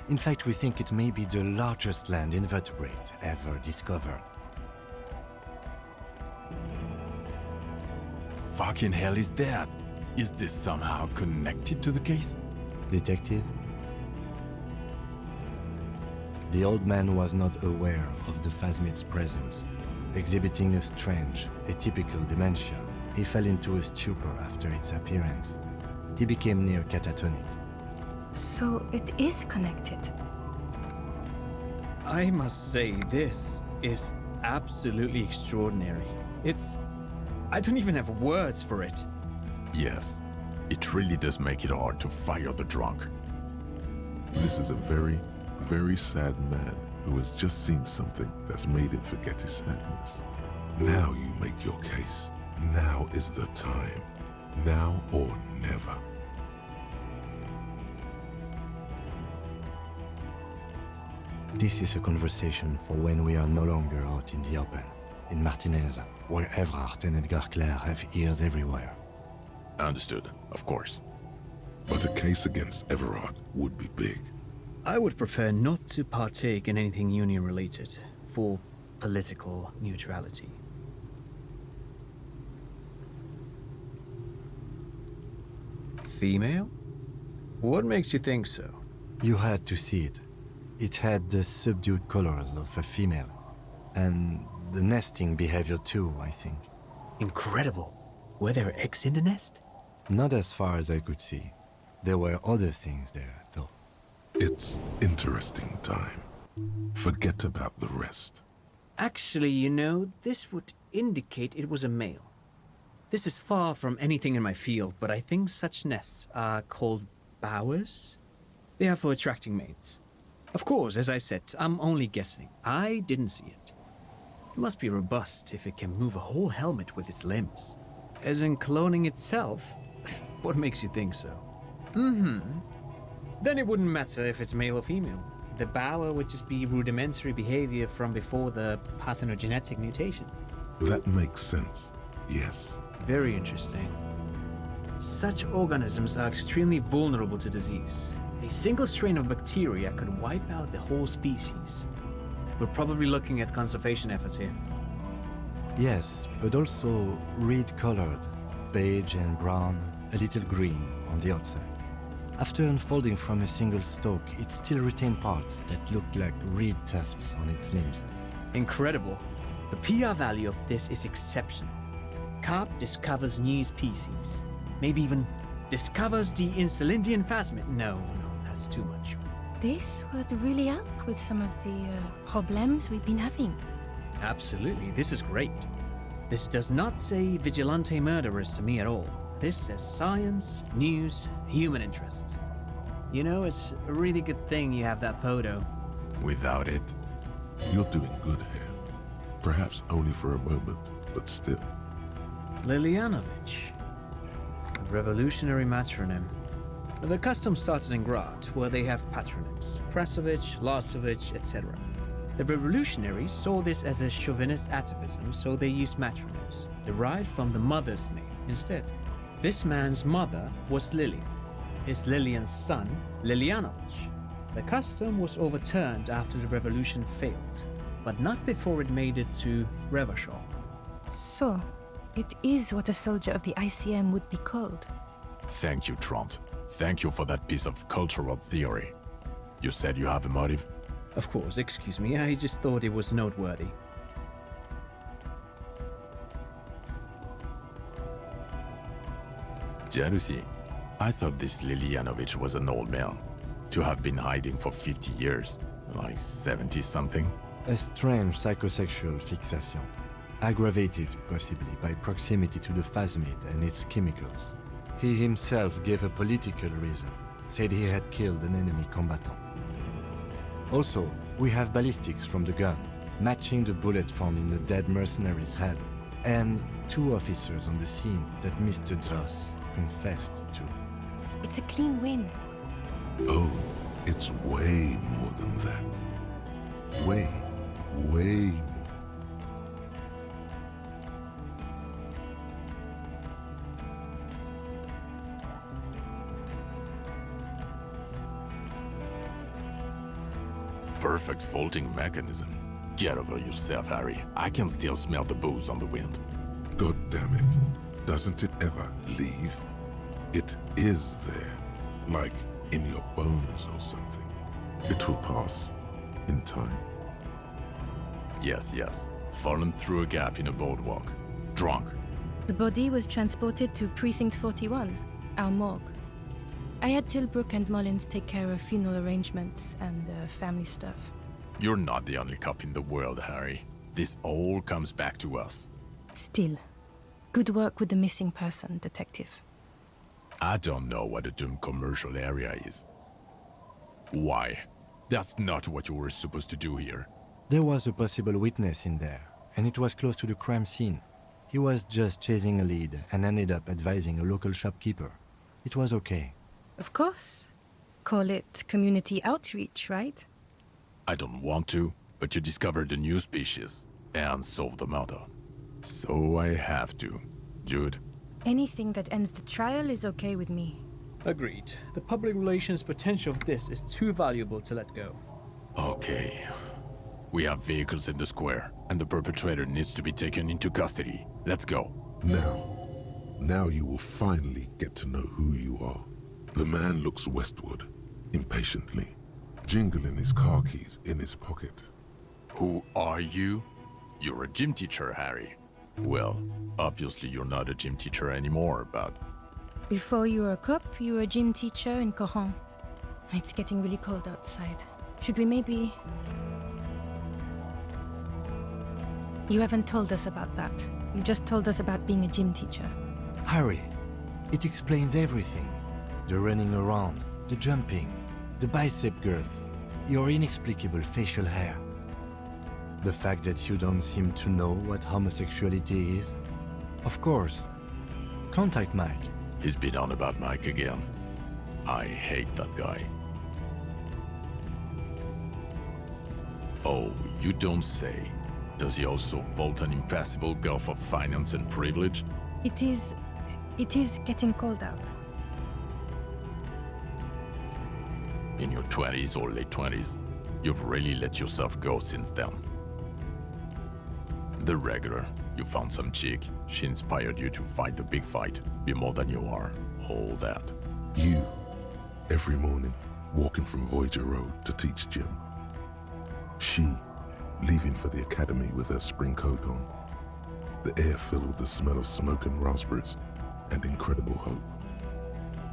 In fact, we think it may be the largest land invertebrate ever discovered. Fucking hell is that? Is this somehow connected to the case? Detective? The old man was not aware of the phasmid's presence. Exhibiting a strange, atypical dementia, he fell into a stupor after its appearance. He became near catatonic. So it is connected. I must say, this is absolutely extraordinary. I don't even have words for it. Yes, it really does make it hard to fire the drunk. This is a very, very sad man who has just seen something that's made him forget his sadness. Now you make your case. Now is the time. Now or never. This is a conversation for when we are no longer out in the open, in Martinez, where Everard and Edgar Clare have ears everywhere. Understood, of course. But a case against Everard would be big. I would prefer not to partake in anything union-related, for political neutrality. Female? What makes you think so? You had to see it. It had the subdued colors of a female, and the nesting behavior too, I think. Incredible. Were there eggs in the nest? Not as far as I could see. There were other things there, though. It's interesting time. Forget about the rest. Actually, you know, this would indicate it was a male. This is far from anything in my field, but I think such nests are called bowers. They are for attracting mates. Of course, as I said, I'm only guessing. I didn't see it. It must be robust if it can move a whole helmet with its limbs. As in cloning itself? What makes you think so? Then it wouldn't matter if it's male or female. The bower would just be rudimentary behavior from before the parthenogenetic mutation. That makes sense. Yes. Very interesting. Such organisms are extremely vulnerable to disease. A single strain of bacteria could wipe out the whole species. We're probably looking at conservation efforts here. Yes, but also reed-colored, beige and brown, a little green on the outside. After unfolding from a single stalk, it still retained parts that looked like reed tufts on its limbs. Incredible. The PR value of this is exceptional. Carp discovers new species. Maybe even discovers the Insulindian phasmid. No, that's too much. This would really help with some of the problems we've been having. Absolutely, this is great. This does not say vigilante murderers to me at all. This says science, news, human interest. You know, it's a really good thing you have that photo. Without it, You're doing good here. Perhaps only for a moment, but still. Lilianovich. A revolutionary matronym. The custom started in Grad, where they have patronyms. Prasovich, Lasovich, etc. The revolutionaries saw this as a chauvinist atavism, so they used matronyms, derived from the mother's name instead. This man's mother was Lilian. His Lilian's son, Lilianovich. The custom was overturned after the revolution failed. but not before it made it to Revachol. So, it is what a soldier of the ICM would be called. Thank you, Trant. Thank you for that piece of cultural theory. You said you have a motive? Of course, excuse me, I just thought it was noteworthy. Jealousy. I thought this Lilianovich was an old man. To have been hiding for 50 years. Like 70-something. A strange psychosexual fixation, aggravated possibly by proximity to the phasmid and its chemicals. He himself gave a political reason, said he had killed an enemy combatant. Also, we have ballistics from the gun, matching the bullet found in the dead mercenary's head, and 2 officers on the scene that Mr. Dross confessed to. It's a clean win. Oh, it's way more than that. Way more. Perfect vaulting mechanism. Get over yourself, Harry. I can still smell the booze on the wind. God damn it. Doesn't it ever leave? It is there. Like in your bones or something. It will pass. In time. Yes, yes. Fallen through a gap in a boardwalk. Drunk. The body was transported to Precinct 41, our morgue. I had Tilbrook and Mullins take care of funeral arrangements and family stuff. You're not the only cop in the world, Harry. This all comes back to us. Still, good work with the missing person, detective. I don't know what a doomed commercial area is. Why? That's not what you were supposed to do here. There was a possible witness in there, and it was close to the crime scene. He was just chasing a lead and ended up advising a local shopkeeper. It was okay. Of course. Call it community outreach, right? I don't want to, but you discovered a new species and solved the murder. So I have to. Jude? Anything that ends the trial is okay with me. Agreed. The public relations potential of this is too valuable to let go. Okay. We have vehicles in the square, and the perpetrator needs to be taken into custody. Let's go. Now you will finally get to know who you are. The man looks westward, impatiently, jingling his car keys in his pocket. Who are you? You're a gym teacher, Harry. Well, obviously you're not a gym teacher anymore, but... Before you were a cop, you were a gym teacher in Coron. It's getting really cold outside. Should we maybe... You haven't told us about that. You just told us about being a gym teacher. Harry, it explains everything. The running around, the jumping, the bicep girth, your inexplicable facial hair. The fact that you don't seem to know what homosexuality is. Of course. Contact Mike. He's been on about Mike again. I hate that guy. Oh, you don't say. Does he also vault an impassable gulf of finance and privilege? It is getting cold out. In your 20s or late 20s, you've really let yourself go since then. The regular, you found some chick, she inspired you to fight the big fight, be more than you are, all that. You, every morning, walking from Voyager Road to teach gym. She, leaving for the academy with her spring coat on. The air filled with the smell of smoke and raspberries, and incredible hope.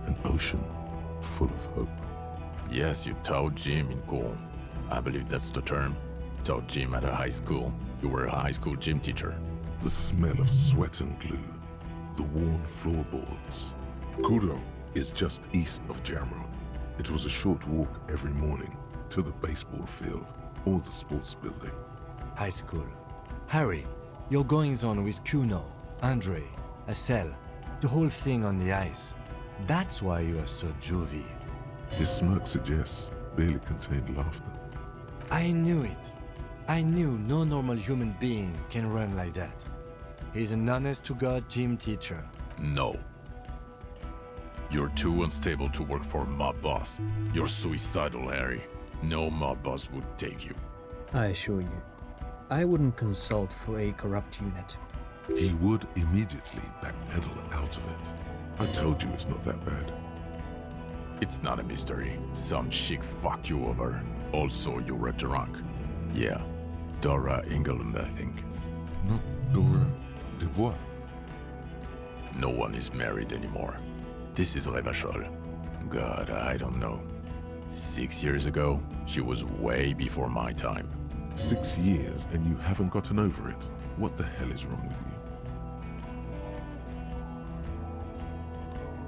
An ocean full of hope. Yes, you taught gym in Cool. I believe that's the term. Taught gym at a high school. You were a high school gym teacher. The smell of sweat and glue. The worn floorboards. Kourou is just east of Jamrod. It was a short walk every morning to the baseball field or the sports building. High school. Harry, your goings-on with Kuno, Andre, Assel, the whole thing on the ice. That's why you are so juvie. His smirk suggests barely contained laughter. I knew it. I knew no normal human being can run like that. He's an honest-to-God gym teacher. No. You're too unstable to work for a mob boss. You're suicidal, Harry. No mob boss would take you. I assure you. I wouldn't consult for a corrupt unit. He would immediately backpedal out of it. I told you it's not that bad. It's not a mystery. Some chick fucked you over. Also, you were drunk. Yeah, Dora England, I think. Not Dora. Did what? No one is married anymore. This is Revachol. God, I don't know. 6 years ago, she was way before my time. 6 years and you haven't gotten over it? What the hell is wrong with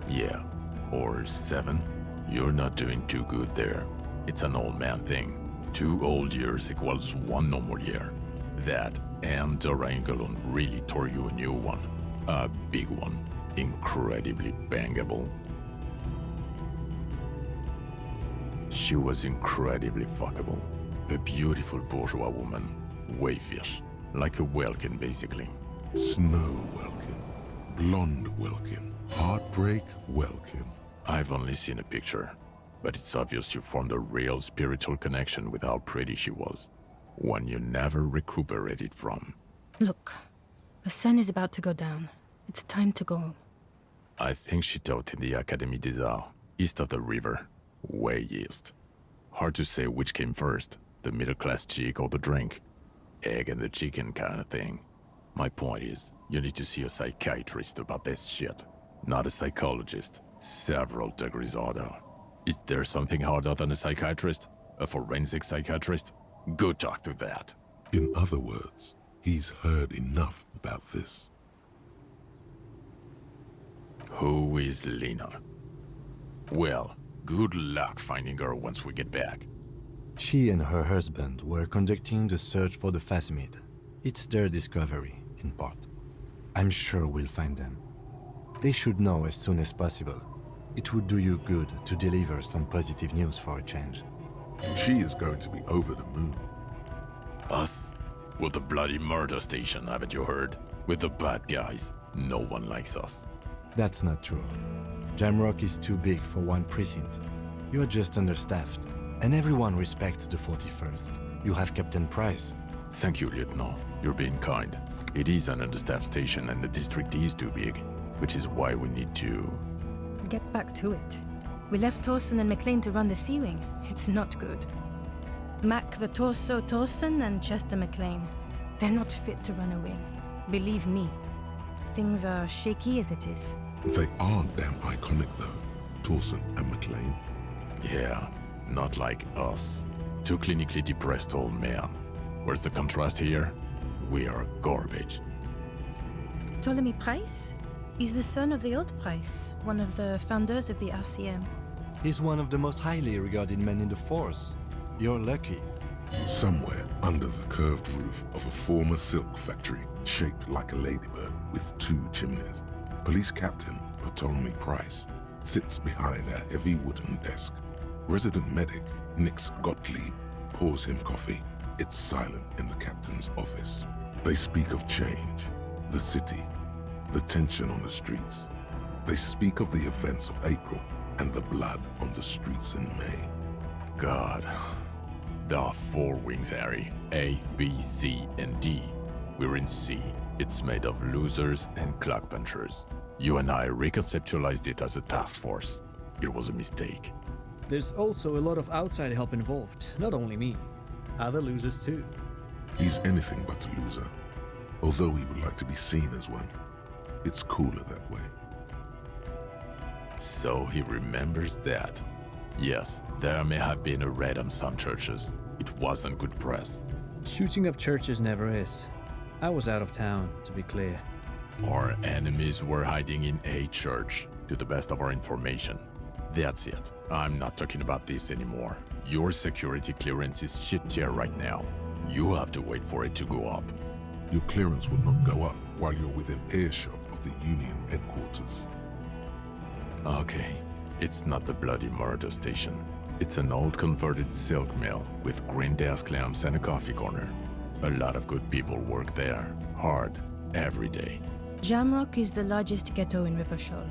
you? Yeah, or 7. You're not doing too good there. It's an old man thing. 2 old years equals 1 normal year. That and Dora Engelund really tore you a new one. A big one. Incredibly bangable. She was incredibly fuckable. A beautiful bourgeois woman. Wayfish. Like a Welkin, basically. Snow Welkin. Blonde Welkin. Heartbreak Welkin. I've only seen a picture, but it's obvious you formed a real spiritual connection with how pretty she was. One you never recuperated from. Look, the sun is about to go down. It's time to go home. I think she taught in the Académie des Arts, east of the river. Way east. Hard to say which came first, the middle-class chick or the drink. Egg and the chicken kind of thing. My point is, you need to see a psychiatrist about this shit. Not a psychologist. Several degrees harder. Is there something harder than a psychiatrist? A forensic psychiatrist? Go talk to that. In other words, he's heard enough about this. Who is Lena? Well, good luck finding her once we get back. She and her husband were conducting the search for the Phasmid. It's their discovery, in part. I'm sure we'll find them. They should know as soon as possible. It would do you good to deliver some positive news for a change. She is going to be over the moon. Us? We're the bloody murder station, haven't you heard? We're the bad guys. No one likes us. That's not true. Jamrock is too big for one precinct. You are just understaffed, and everyone respects the 41st. You have Captain Price. Thank you, Lieutenant. You're being kind. It is an understaffed station and the district is too big, which is why we need to... Get back to it. We left Torsen and McLean to run the Sea Wing. It's not good. Mac the Torso Torsen and Chester McLean. They're not fit to run a wing. Believe me. Things are shaky as it is. They are damn iconic though, Torsen and McLean. Yeah, not like us. 2 clinically depressed old men. Where's the contrast here? We are garbage. Ptolemy Price? He's the son of the old Price, one of the founders of the RCM. He's one of the most highly regarded men in the force. You're lucky. Somewhere under the curved roof of a former silk factory, shaped like a ladybird with 2 chimneys, Police Captain Ptolemy Price sits behind a heavy wooden desk. Resident medic Nix Gottlieb pours him coffee. It's silent in the captain's office. They speak of change, the city, the tension on the streets. They speak of the events of April and the blood on the streets in May. God. There are 4 wings, Harry. A, B, C, and D. We're in C. It's made of losers and clock punchers. You and I reconceptualized it as a task force. It was a mistake. There's also a lot of outside help involved, not only me. Other losers too. He's anything but a loser, although he would like to be seen as one. It's cooler that way. So he remembers that. Yes, there may have been a raid on some churches. It wasn't good press. Shooting up churches never is. I was out of town, to be clear. Our enemies were hiding in a church, to the best of our information. That's it. I'm not talking about this anymore. Your security clearance is shit tier right now. You have to wait for it to go up. Your clearance will not go up while you're within earshot of the Union headquarters. Okay, it's not the bloody murder station. It's an old converted silk mill with green desk lamps and a coffee corner. A lot of good people work there, hard, every day. Jamrock is the largest ghetto in Revachol.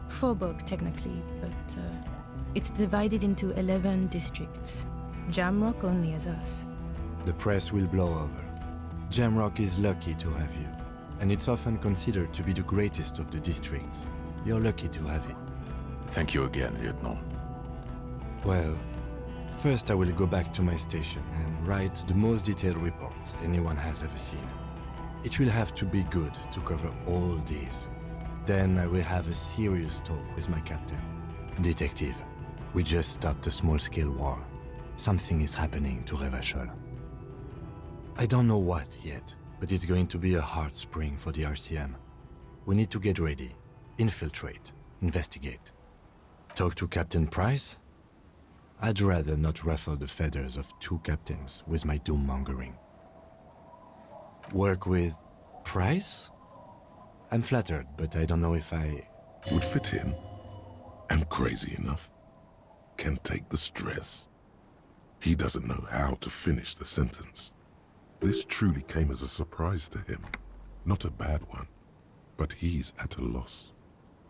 Faubourg, technically, but it's divided into 11 districts. Jamrock only has us. The press will blow over. Jamrock is lucky to have you, and it's often considered to be the greatest of the districts. You're lucky to have it. Thank you again, Lieutenant. Well, first I will go back to my station and write the most detailed report anyone has ever seen. It will have to be good to cover all these. Then I will have a serious talk with my captain. Detective, we just stopped a small-scale war. Something is happening to Revachol. I don't know what yet, but it's going to be a hard spring for the RCM. We need to get ready, infiltrate, investigate. Talk to Captain Price? I'd rather not ruffle the feathers of two captains with my doom-mongering. Work with Price? I'm flattered, but I don't know if I... Would fit in. Am crazy enough. Can take the stress. He doesn't know how to finish the sentence. This truly came as a surprise to him. Not a bad one, but he's at a loss.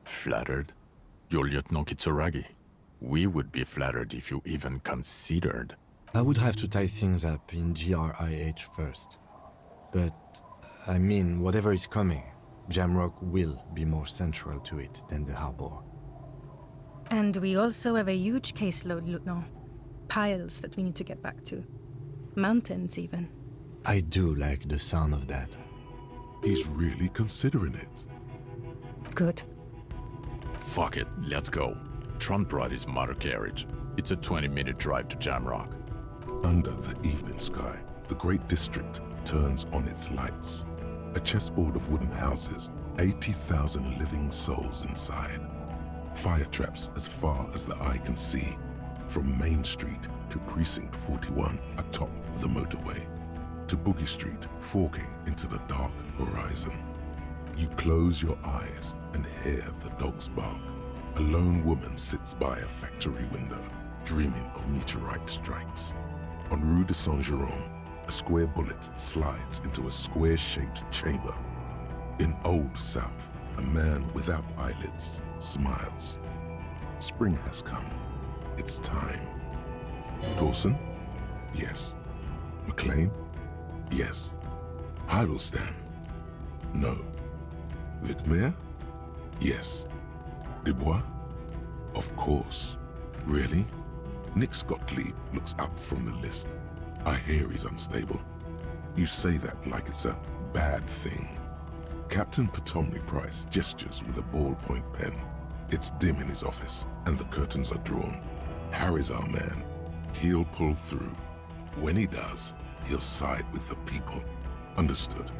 Flattered? You're Lieutenant Kitsuragi. We would be flattered if you even considered. I would have to tie things up in GRIH first. But, I mean, whatever is coming, Jamrock will be more central to it than the harbor. And we also have a huge caseload, Lieutenant. Piles that we need to get back to. Mountains, even. I do like the sound of that. He's really considering it. Good. Fuck it, let's go. Tron brought his motor carriage. It's a 20-minute drive to Jamrock. Under the evening sky, the great district turns on its lights. A chessboard of wooden houses, 80,000 living souls inside. Fire traps as far as the eye can see, from Main Street to Precinct 41 atop the motorway, to Boogie Street forking into the dark horizon. You close your eyes and hear the dogs bark. A lone woman sits by a factory window, dreaming of meteorite strikes. On Rue de Saint-Jérôme, a square bullet slides into a square-shaped chamber. In Old South, a man without eyelids smiles. Spring has come. It's time. Dawson? Yes. McLean? Yes. Heidelstein? No. Vicmair? Yes. Dubois? Of course. Really? Nick Gottlieb looks up from the list. I hear he's unstable. You say that like it's a bad thing. Captain Potomny Price gestures with a ballpoint pen. It's dim in his office, and the curtains are drawn. Harry's our man. He'll pull through. When he does, he'll side with the people. Understood.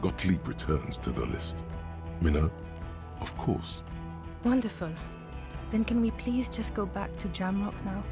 Gottlieb returns to the list. Minnow? Of course. Wonderful. Then can we please just go back to Jamrock now?